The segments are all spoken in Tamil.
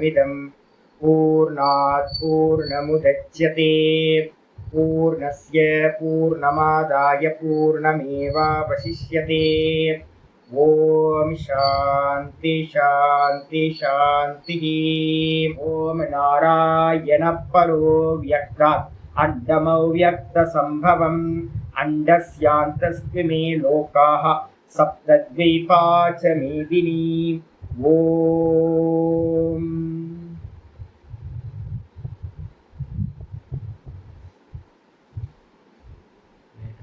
पूर्णमिदं पूर्णात् पूर्णमुदच्यते पूर्णस्य पूर्णमादाय पूर्णमेवावशिष्यते। ओम शांति शांति शांति। ओम नारायण परो व्यक्तात् अण्डमव्यक्त संभवम् अण्डस्यान्तस्त्वमे लोकाः सप्तद्वीपा च मेदिनी। ओम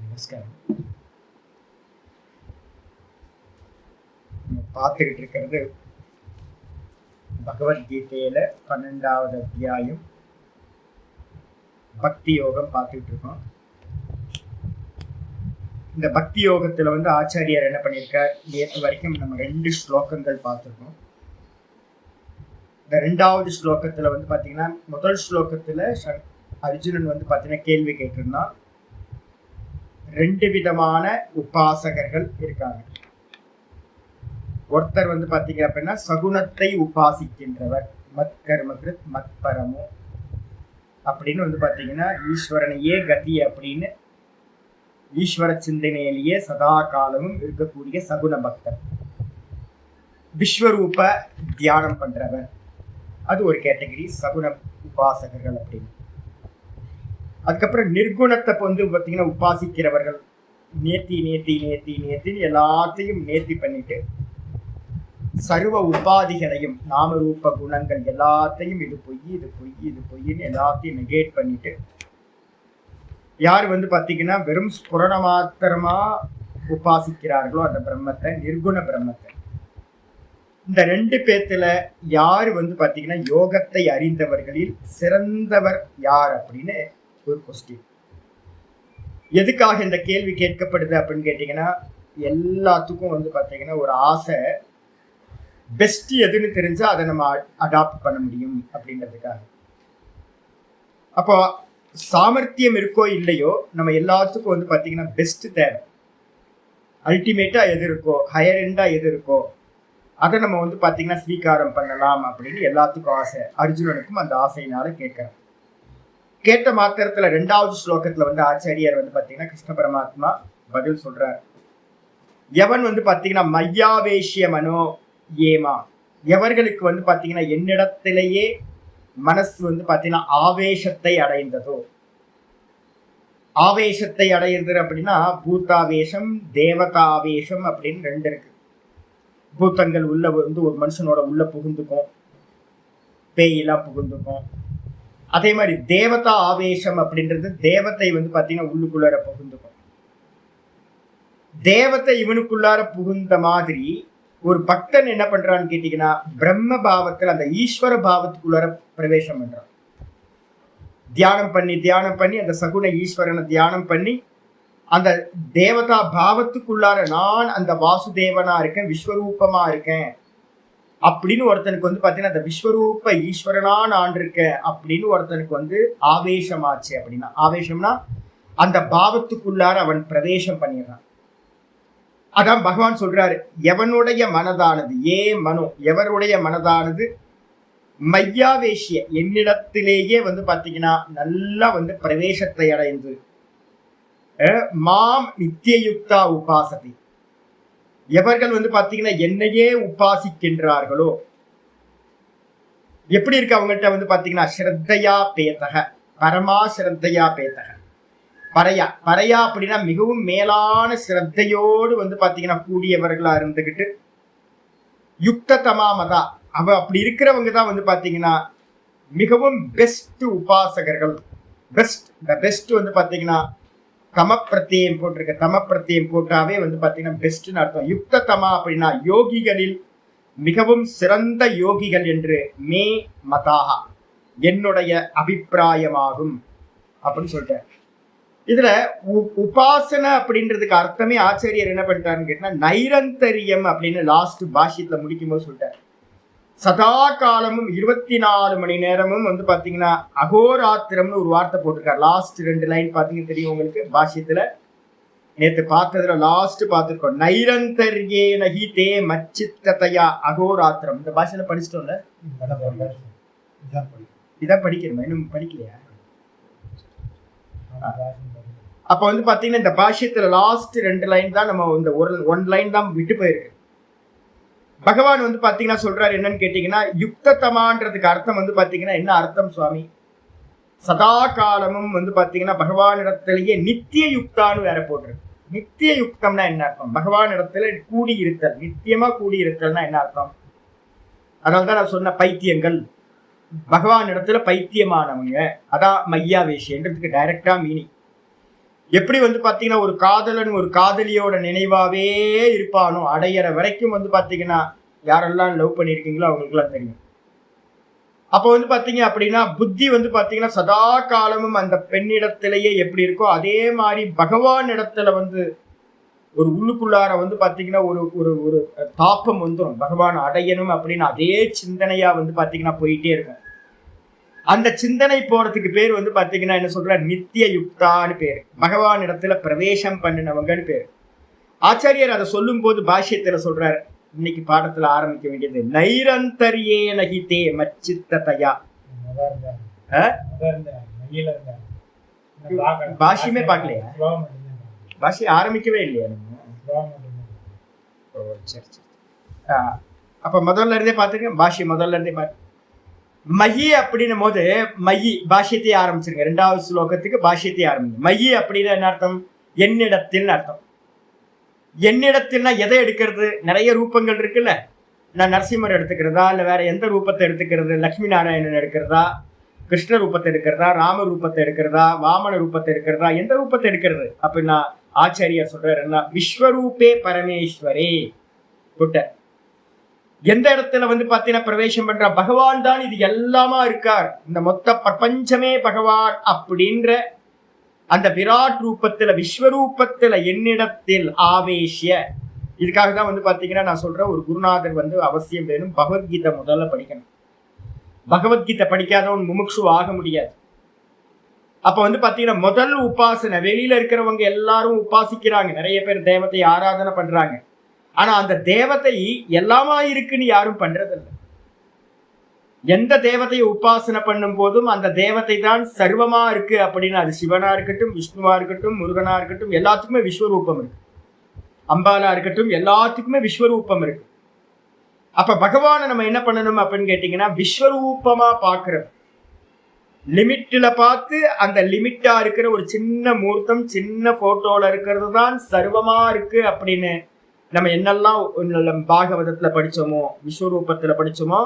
நமஸ்காரம். பார்த்துக்கிட்டு இருக்கிறது பகவத்கீதையில 12வது அத்தியாயம் பக்தி யோகம் பார்த்துக்கிட்டு இருக்கோம். இந்த பக்தி யோகத்துல ஆச்சாரியார் என்ன பண்ணியிருக்கார், நேற்று வரைக்கும் நம்ம 2 ஸ்லோகங்கள் பார்த்துருக்கோம். இந்த 2வது ஸ்லோகத்துல பாத்தீங்கன்னா, முதல் ஸ்லோகத்துல அர்ஜுனன் பாத்தீங்கன்னா கேள்வி கேட்டிருந்தான். 2 விதமான உபாசகர்கள் இருக்காங்க. ஒருத்தர் பாத்தீங்க அப்படின்னா சகுனத்தை உபாசிக்கின்றவர், மத் கர்மகிருத் மத் பரமோ அப்படின்னு பாத்தீங்கன்னா ஈஸ்வரனையே கதி அப்படின்னு ஈஸ்வர சிந்தனையிலேயே சதா காலமும் இருக்கக்கூடிய சகுன பக்தர். விஸ்வரூப தியானம் பண்றவர், அது ஒரு கேட்டகரி சகுன உபாசகர்கள் அப்படின்னு. அதுக்கப்புறம் நிர்குணத்தை பாத்தீங்கன்னா உபாசிக்கிறவர்கள், நேத்தி நேத்தி நேத்தி நேத்தின்னு எல்லாத்தையும் நேர்த்தி பண்ணிட்டு சர்வ உபாதிகளையும் நாமரூப குணங்கள் எல்லாத்தையும் இது பொய் இது பொய் இது பொய்ன்னு எல்லாத்தையும் நெகேட் பண்ணிட்டு யார் பாத்தீங்கன்னா வெறும் ஸ்புரண மாத்திரமா உபாசிக்கிறார்களோ அந்த பிரம்மத்தை, நிர்குண பிரம்மத்தை. இந்த 2 பேத்துல யாரு பாத்தீங்கன்னா யோகத்தை அறிந்தவர்களில் சிறந்தவர் யார் அப்படின்னு ஒரு கொஸ்டின். எதுக்காக இந்த கேள்வி கேட்கப்படுது அப்படின்னு கேட்டீங்கன்னா, எல்லாத்துக்கும் பாத்தீங்கன்னா ஒரு ஆசை, பெஸ்ட் எதுன்னு தெரிஞ்சா அதை நம்ம அடாப்ட் பண்ண முடியும் அப்படின்றதுக்காக. அப்போ சாமர்த்தியம் இருக்கோ இல்லையோ, நம்ம எல்லாத்துக்கும் பாத்தீங்கன்னா பெஸ்ட் தேவை. அல்டிமேட்டா எது இருக்கோ, ஹையர் எண்டா எது இருக்கோ அதை நம்ம பாத்தீங்கன்னா ஸ்வீகாரம் பண்ணலாம் அப்படின்னு எல்லாத்துக்கும் ஆசை. அர்ஜுனனுக்கும் அந்த ஆசையினால கேட்கிறோம். கேட்ட மாத்திரத்துல 2வது ஸ்லோகத்துல ஆச்சாரியார் பாத்தீங்கன்னா கிருஷ்ண பரமாத்மா பதில் சொல்றார். எவன் பாத்தீங்கன்னா மையாவேஷிய மனோ ஏமா, எவர்களுக்கு பாத்தீங்கன்னா என்னிடத்திலேயே மனசு பாத்தீங்கன்னா ஆவேசத்தை அடைந்ததோ. ஆவேசத்தை அடையுது அப்படின்னா பூத்தாவேஷம் தேவதாவேஷம் அப்படின்னு 2 இருக்கு. பூத்தங்கள் உள்ள ஒரு மனுஷனோட உள்ள புகுந்துக்கும், பேயெல்லாம் புகுந்துக்கும். அதே மாதிரி தேவதா ஆவேசம் அப்படின்றது தேவத்தை பாத்தீங்கன்னா உள்ளுக்குள்ளார புகுந்துக்கும். தேவத்தை இவனுக்குள்ளார புகுந்த மாதிரி ஒரு பக்தன் என்ன பண்றான்னு கேட்டீங்கன்னா பிரம்ம பாவத்துல அந்த ஈஸ்வர பாவத்துக்குள்ளார பிரவேசம் பண்றான். தியானம் பண்ணி அந்த சகுன ஈஸ்வரனை தியானம் பண்ணி அந்த தேவதா பாவத்துக்குள்ளார நான் அந்த வாசுதேவனா இருக்கேன், விஸ்வரூபமா இருக்கேன் அப்படின்னு ஒருத்தனுக்கு பாத்தீங்கன்னா அந்த விஸ்வரூப ஈஸ்வரனா நான் இருக்கேன் அப்படின்னு ஒருத்தனுக்கு ஆவேசமாச்சு. அப்படின்னா ஆவேசம்னா அந்த பாவத்துக்குள்ளார அவன் பிரவேசம் பண்ணிடுறான். அதான் பகவான் சொல்றாரு, எவனுடைய மனதானது எவருடைய மனதானது மையாவேஷிய என்னிடத்திலேயே பாத்தீங்கன்னா நல்லா பிரவேசத்தை அடைந்து மாம் நித்தியயுக்தா உபாசதி, எவர்கள் பாத்தீங்கன்னா என்னையே உபாசிக்கின்றார்களோ. எப்படி இருக்கு அவங்கள்ட்ட பாத்தீங்கன்னா ஸ்ரத்தையா பேதக, பரமா ஸ்ரத்தையா பேதக. பரையா அப்படின்னா மிகவும் மேலான ஸ்ரத்தையோடு பாத்தீங்கன்னா கூடியவர்களா இருந்துகிட்டு யுக்த தமாமதா, அப்படி இருக்கிறவங்க தான் பாத்தீங்கன்னா மிகவும் பெஸ்ட் உபாசகர்கள். பெஸ்ட் பாத்தீங்கன்னா தமப்பிரத்தியம் போட்டிருக்க, தமப்பிரத்தியம் போட்டாவே பாத்தீங்கன்னா பெஸ்ட்னு அர்த்தம். யுக்த தமா அப்படின்னா யோகிகளில் மிகவும் சிறந்த யோகிகள் என்று மே மதாகா என்னுடைய அபிப்பிராயமாகும் அப்படின்னு சொல்லிட்டேன். இதுல உபாசனை அப்படின்றதுக்கு அர்த்தமே ஆச்சாரியர் என்ன பண்ணிட்டாருன்னு கேட்டா நைரந்தரியம் அப்படின்னு லாஸ்ட் பாஷ்யத்துல முடிக்கும் போது சொல்லிட்டார். சதா காலமும் 24 மணி நேரமும் பாத்தீங்கன்னா அகோராத்திரம்னு ஒரு வார்த்தை போட்டிருக்காரு. லாஸ்ட் 2 லைன் பாத்தீங்கன்னா தெரியும் உங்களுக்கு. பாஷ்யத்துல நேற்று பார்த்ததுல லாஸ்ட் பார்த்துருக்கோம். நைரந்தர்யே நகி தே மச்சித்ததையா அகோராத்திரம். இந்த பாஷையில படிச்சிட்டோம்ல. இதான் படிக்கிறோமா, இன்னும் படிக்கலையா? அப்ப வந்து பாத்தீங்கன்னா இந்த பாஷ்யத்துல லாஸ்ட் 2 லைன் தான் நம்ம இந்த ஒன் லைன் தான் விட்டு போயிருக்கு. பகவான் வந்து பாத்தீங்கன்னா சொல்றாரு என்னன்னு கேட்டீங்கன்னா, யுக்ததமான்றதுக்கு அர்த்தம் வந்து பாத்தீங்கன்னா என்ன அர்த்தம் சுவாமி? சதா காலமும் வந்து பாத்தீங்கன்னா பகவானிடத்திலேயே நித்திய யுக்தான்னு வேற போட்டிருக்கு. நித்திய யுக்தம்னா என்ன அர்த்தம்? பகவானிடத்துல கூடியிருத்தல், நித்தியமா கூடியிருத்தல்னா என்ன அர்த்தம்? அதனால்தான் நான் சொன்ன பைத்தியங்கள், பகவானிடத்துல பைத்தியமானவங்க, அதான் மையாவேஷன்றதுக்கு டைரக்டா மீனிங். எப்படி வந்து பாத்தீங்கன்னா ஒரு காதலன் ஒரு காதலியோட நினைவாவே இருப்பானோ அடையிற வரைக்கும் வந்து பாத்தீங்கன்னா, யாரெல்லாம் லவ் பண்ணிருக்கீங்களோ அவங்களுக்கு எல்லாம் தெரியும். அப்ப வந்து பாத்தீங்க அப்படின்னா புத்தி வந்து பாத்தீங்கன்னா சதா காலமும் அந்த பெண்ணிடத்திலேயே எப்படி இருக்கோ அதே மாதிரி பகவான் இடத்துல வந்து ஒரு உள்ளுக்குள்ளார வந்து பாத்தீங்கன்னா ஒரு ஒரு ஒரு தாப்பம் வந்துடும். பகவான் அடையணும் அப்படின்னு அதே சிந்தனையா வந்து பாத்தீங்கன்னா போயிட்டே இருக்கும். அந்த சிந்தனை போறதுக்கு பேர் வந்து பாத்தீங்கன்னா என்ன சொல்ற, நித்திய யுக்தான்னு பேரு. பகவான் இடத்துல பிரவேசம் பண்ணினவங்கன்னு பேரு. ஆச்சாரியர் அதை சொல்லும் போது பாஷ்யத்துல சொல்றாரு, இன்னைக்கு பாடத்துல ஆரம்பிக்க வேண்டியது நைரந்தரியே நகிதே மச்சித்ததையா. பாஷ்யமே பார்க்கலையா? பாஷ்யம் ஆரம்பிக்கவே இல்லையா நம்ம? சரி சரி. அப்ப முதல்ல இருந்தே பாத்துக்க, பாஷ்யம் முதல்ல இருந்தே பாரு. மயி அப்படின்னும் போது மயி பாஷ்யத்தை ஆரம்பிச்சிருங்க. 2வது ஸ்லோகத்துக்கு பாஷ்யத்தை ஆரம்பிங்க. மயி அப்படின்னு என்ன அர்த்தம்? என்னிடத்தில் அர்த்தம். என்னிடத்தில்னா எதை எடுக்கிறது? நிறைய ரூபங்கள் இருக்குல்ல. நான் நரசிம்மர் எடுத்துக்கிறதா, இல்லை வேற எந்த ரூபத்தை எடுத்துக்கிறது? லட்சுமி நாராயணன் எடுக்கிறதா, கிருஷ்ண ரூபத்தை எடுக்கிறதா, ராம ரூபத்தை எடுக்கிறதா, வாமன ரூபத்தை எடுக்கிறதா, எந்த ரூபத்தை எடுக்கிறது அப்படின்னா ஆச்சாரியர் சொல்றாரு என்ன, விஸ்வரூபே பரமேஸ்வரே கூட்ட. எந்த இடத்துல வந்து பாத்தீங்கன்னா பிரவேசம் பண்ற பகவான் தான் இது எல்லாமா இருக்கார், இந்த மொத்த பிரபஞ்சமே பகவான் அப்படின்ற அந்த விராட் ரூபத்துல விஸ்வரூபத்துல என்னிடத்தில் ஆவேசிய. இதுக்காக தான் வந்து பாத்தீங்கன்னா நான் சொல்றேன், ஒரு குருநாதர் வந்து அவசியம் வேணும். பகவத்கீதை முதல்ல படிக்கணும். பகவத்கீதை படிக்காதவன் முமுட்சு ஆக முடியாது. அப்ப வந்து பாத்தீங்கன்னா முதல் உபாசனை, வெளியில இருக்கிறவங்க எல்லாரும் உபாசிக்கிறாங்க, நிறைய பேர் தேவத்தை ஆராதனை பண்றாங்க. ஆனா அந்த தேவத்தை எல்லாமா இருக்குன்னு யாரும் பண்றதில்லை. எந்த தேவதையை உபாசனை பண்ணும் போதும் அந்த தேவதை தான் சர்வமா இருக்கு அப்படின்னு, அது சிவனா இருக்கட்டும், விஷ்ணுவா இருக்கட்டும், முருகனா இருக்கட்டும், எல்லாத்துக்குமே விஸ்வரூபம் இருக்கு. அம்பாலா இருக்கட்டும், எல்லாத்துக்குமே விஸ்வரூபம் இருக்கு. அப்ப பகவானை நம்ம என்ன பண்ணணும் அப்படின்னு கேட்டீங்கன்னா, விஸ்வரூபமா பாக்குறது. லிமிட்ல பார்த்து அந்த லிமிட்டா இருக்கிற ஒரு சின்ன மூர்த்தம், சின்ன போட்டோல இருக்கிறது தான் சர்வமா இருக்கு அப்படின்னு நம்ம என்னெல்லாம் பாகவதத்துல படிச்சோமோ, விஸ்வரூபத்துல படிச்சோமோ,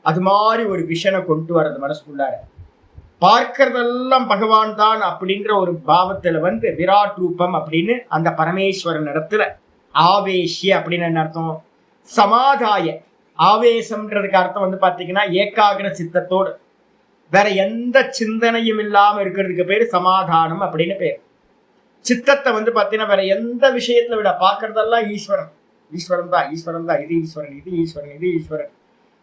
அது மாதிரி ஒரு விஷனை கொண்டு வர்றது மனசுக்குள்ளார. பார்க்கறதெல்லாம் பகவான் தான் அப்படின்ற ஒரு பாவத்துல வந்து விராட் ரூபம் அப்படின்னு அந்த பரமேஸ்வரன் இடத்துல ஆவேசிய அப்படின்னு என்ன அர்த்தம்? சமாதாய. ஆவேசம்ன்றதுக்கு அர்த்தம் வந்து பாத்தீங்கன்னா ஏகாகிர சித்தத்தோடு, வேற எந்த சிந்தனையும் இல்லாம இருக்கிறதுக்கு பேரு சமாதானம் அப்படின்னு பேர். சித்தத்தை வந்து பாத்தீங்கன்னா வேற எந்த விஷயத்துல விட பார்க்கறதெல்லாம் ஈஸ்வரன், ஈஸ்வரன் தான், ஈஸ்வரன் தான், இது ஈஸ்வரன், இது ஈஸ்வரன், இது ஈஸ்வரன்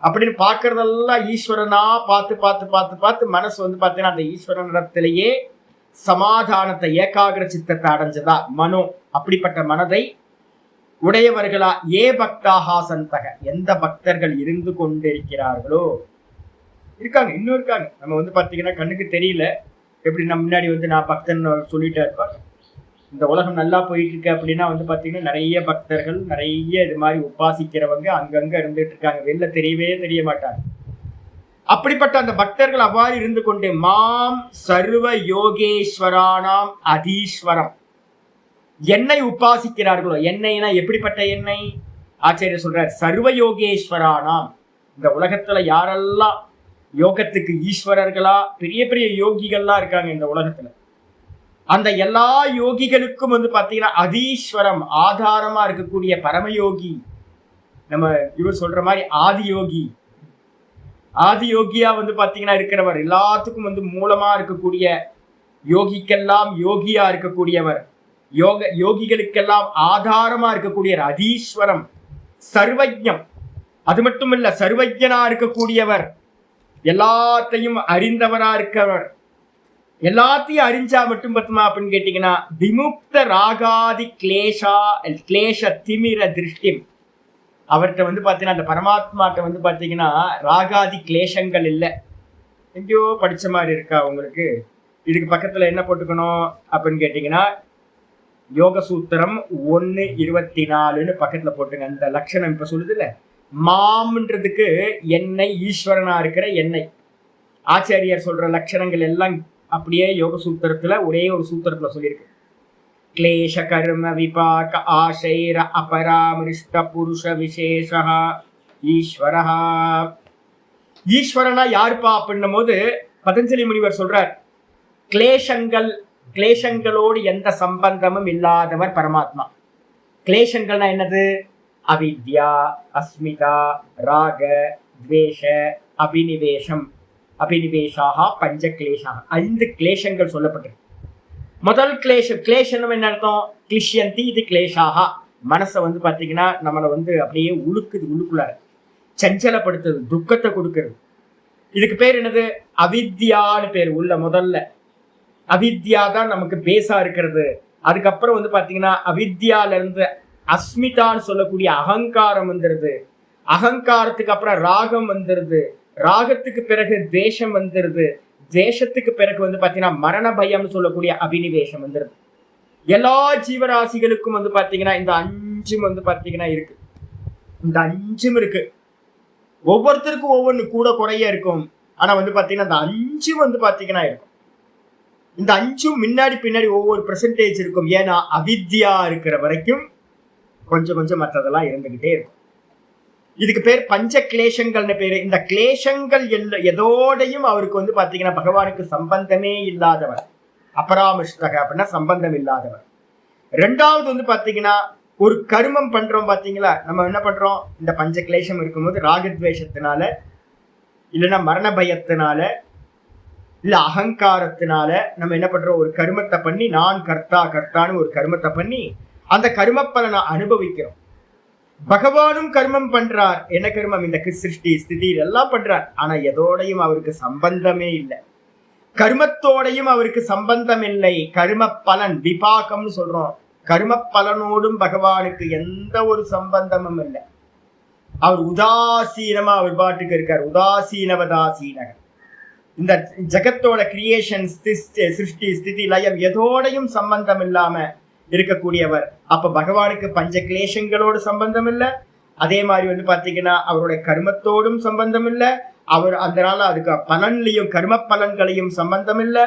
அப்படின்னு பார்க்கறதெல்லாம் ஈஸ்வரனா பார்த்து பார்த்து பார்த்து பார்த்து மனசு வந்து பார்த்தீங்கன்னா அந்த ஈஸ்வரனிடத்திலேயே சமாதானத்தை ஏகாகிர சித்தத்தை அடைஞ்சதா மனோ. அப்படிப்பட்ட மனதை உடையவர்களா ஏ பக்தாகா சந்தக, எந்த பக்தர்கள் இருந்து கொண்டிருக்கிறார்களோ, இருக்காங்க, இன்னும் இருக்காங்க. நம்ம வந்து பார்த்தீங்கன்னா கண்ணுக்கு தெரியல, எப்படி நம்ம முன்னாடி வந்து நான் பக்தன் சொல்லிட்டே இருப்பாங்க. இந்த உலகம் நல்லா போயிட்டு இருக்கு அப்படின்னா வந்து பாத்தீங்கன்னா நிறைய பக்தர்கள், நிறைய இது மாதிரி உபாசிக்கிறவங்க அங்கங்க இருந்துட்டு இருக்காங்க, வெளில தெரிய மாட்டாங்க. அப்படிப்பட்ட அந்த பக்தர்கள் அவ்வாறு இருந்து கொண்டு மாம் சர்வ யோகேஸ்வரானாம் அதீஸ்வரம், என்னை உபாசிக்கிறார்களோ. என்னைனா எப்படிப்பட்ட எண்ணெய்? ஆச்சாரியர் சொல்றார், சர்வ யோகேஸ்வரானாம், இந்த உலகத்துல யாரெல்லாம் யோகத்துக்கு ஈஸ்வரர்களா பெரிய பெரிய யோகிகள்லாம் இருக்காங்க இந்த உலகத்துல, அந்த எல்லா யோகிகளுக்கும் வந்து பாத்தீங்கன்னா அதீஸ்வரம் ஆதாரமா இருக்கக்கூடிய பரமயோகி, நம்ம இவர் சொல்ற மாதிரி ஆதியோகி, ஆதியோகியா வந்து பாத்தீங்கன்னா இருக்கிறவர், எல்லாத்துக்கும் வந்து மூலமா இருக்கக்கூடிய, யோகிக்கெல்லாம் யோகியா இருக்கக்கூடியவர், யோகிகளுக்கெல்லாம் ஆதாரமா இருக்கக்கூடிய அதீஸ்வரம், சர்வஜம். அது மட்டும் இல்ல, சர்வஜனா இருக்கக்கூடியவர், எல்லாத்தையும் அறிந்தவரா இருக்கவர். எல்லாத்தையும் அறிஞ்சா மட்டும் பத்துமா அப்படின்னு கேட்டீங்கன்னா, விமுக்த ராகாதி கிளேஷ திமிர திருஷ்டி. அவர்கிட்ட வந்து பாத்தீங்கன்னா அந்த பரமாத்மாட்ட வந்து பாத்தீங்கன்னா ராகாதி கிளேஷங்கள் இல்லை, எங்கேயோ படிச்ச மாதிரி இருக்கா உங்களுக்கு? இதுக்கு பக்கத்துல என்ன போட்டுக்கணும் அப்படின்னு கேட்டீங்கன்னா, யோக சூத்திரம் 1:24 பக்கத்துல போட்டுங்க. அந்த லட்சணம் இப்ப சொல்லுது இல்ல, மாம்ன்றதுக்கு எண்ணெய், ஈஸ்வரனா இருக்கிற எண்ணெய். ஆச்சாரியர் சொல்ற லட்சணங்கள் எல்லாம் அப்படியே யோக சூத்திரத்துல ஒரே ஒரு சூத்திரத்துல சொல்லியிருக்கு. கிளேஷ கர்ம விபாக ஆசைர அபராமிருஷ்ட புருஷ விசேஷா ஈஸ்வரஹா. ஈஸ்வரனா யாருப்பா அப்படின்னும் போது பதஞ்சலி முனிவர் சொல்றார், கிளேஷங்களோடு எந்த சம்பந்தமும் இல்லாதவர் பரமாத்மா. கிளேஷங்கள்னா என்னது? அவித்யா, அஸ்மிதா, ராக, துவேஷ, அபினிவேஷம், அபினிவேஷாக பஞ்ச கிளேஷாக 5 கிளேஷங்கள் சொல்லப்பட்டிருக்கு. முதல் கிளேஷம் என்ன அர்த்தம்? கிளிஷ்யந்தி, இது கிளேஷாக. மனசை வந்து பார்த்தீங்கன்னா நம்மளை வந்து அப்படியே உழுக்குது, உள்ளுக்குள்ளார சஞ்சலப்படுத்துது, துக்கத்தை கொடுக்கறது. இதுக்கு பேர் என்னது? அவித்யான்னு பேர். உள்ள முதல்ல அவித்யா தான் நமக்கு பேஸா இருக்கிறது. அதுக்கப்புறம் வந்து பார்த்தீங்கன்னா அவித்யால இருந்து அஸ்மிதான்னு சொல்லக்கூடிய அகங்காரம் வந்துடுது. அகங்காரத்துக்கு அப்புறம் ராகம் வந்துடுது. ராகத்துக்கு பிறகு தேசம் வந்துடுது. தேசத்துக்கு பிறகு வந்து பார்த்தீங்கன்னா மரண பயம்னு சொல்லக்கூடிய அபினிவேஷம் வந்துடுது. எல்லா ஜீவராசிகளுக்கும் வந்து பார்த்தீங்கன்னா இந்த 5 வந்து பார்த்தீங்கன்னா இருக்கு. இந்த 5 இருக்கு. ஒவ்வொருத்தருக்கும் ஒவ்வொன்று கூட குறைய இருக்கும். ஆனா வந்து பார்த்தீங்கன்னா இந்த 5 வந்து பார்த்தீங்கன்னா இருக்கும். இந்த 5 முன்னாடி பின்னாடி ஒவ்வொரு பெர்சன்டேஜ் இருக்கும். ஏன்னா அவித்யா இருக்கிற வரைக்கும் கொஞ்சம் கொஞ்சம் மற்றதெல்லாம் இருந்துகிட்டே இருக்கும். இதுக்கு பேர் பஞ்ச கிளேஷங்கள்னு பேரு. இந்த கிளேஷங்கள் எதோடையும் அவருக்கு வந்து பாத்தீங்கன்னா பகவானுக்கு சம்பந்தமே இல்லாதவர். அபராமிருஷ்டக அப்படின்னா சம்பந்தம் இல்லாதவர். 2வது வந்து பாத்தீங்கன்னா ஒரு கர்மம் பண்றோம் பாத்தீங்களா, நம்ம என்ன பண்றோம்? இந்த பஞ்ச கிளேஷம் இருக்கும்போது ராகத்வேஷத்தினால, இல்லைன்னா மரண பயத்தினால, இல்ல அகங்காரத்தினால நம்ம என்ன பண்றோம்? ஒரு கர்மத்தை பண்ணி நான் கர்த்தான்னு ஒரு கர்மத்தை பண்ணி அந்த கர்ம பலனை அனுபவிக்கிறோம். பகவானும் கர்மம் பண்றார். என்ன கர்மம்? இந்த சிருஷ்டி ஸ்திதி எல்லாம் பண்றார். ஆனா எதோடையும் அவருக்கு சம்பந்தமே இல்லை. கர்மத்தோடையும் அவருக்கு சம்பந்தம் இல்லை. கர்ம பலன் விபாகம்னு சொல்றோம். கர்ம பலனோடும் பகவானுக்கு எந்த ஒரு சம்பந்தமும் இல்லை. அவர் உதாசீனமா அவர் பாட்டுக்கு இருக்கார். உதாசீனவதாசீனக. இந்த ஜகத்தோட கிரியேஷன், சிருஷ்டி ஸ்திதி லயம் எதோடையும் சம்பந்தம் இல்லாம இருக்கக்கூடியவர். அப்ப பகவானுக்கு பஞ்ச கிளேஷங்களோடு சம்பந்தம் இல்லை. அதே மாதிரி வந்து பாத்தீங்கன்னா அவருடைய கர்மத்தோடும் சம்பந்தம் இல்லை. அவர் அதனால அதுக்கு பலன்லையும் கர்ம பலன்களையும் சம்பந்தம் இல்லை.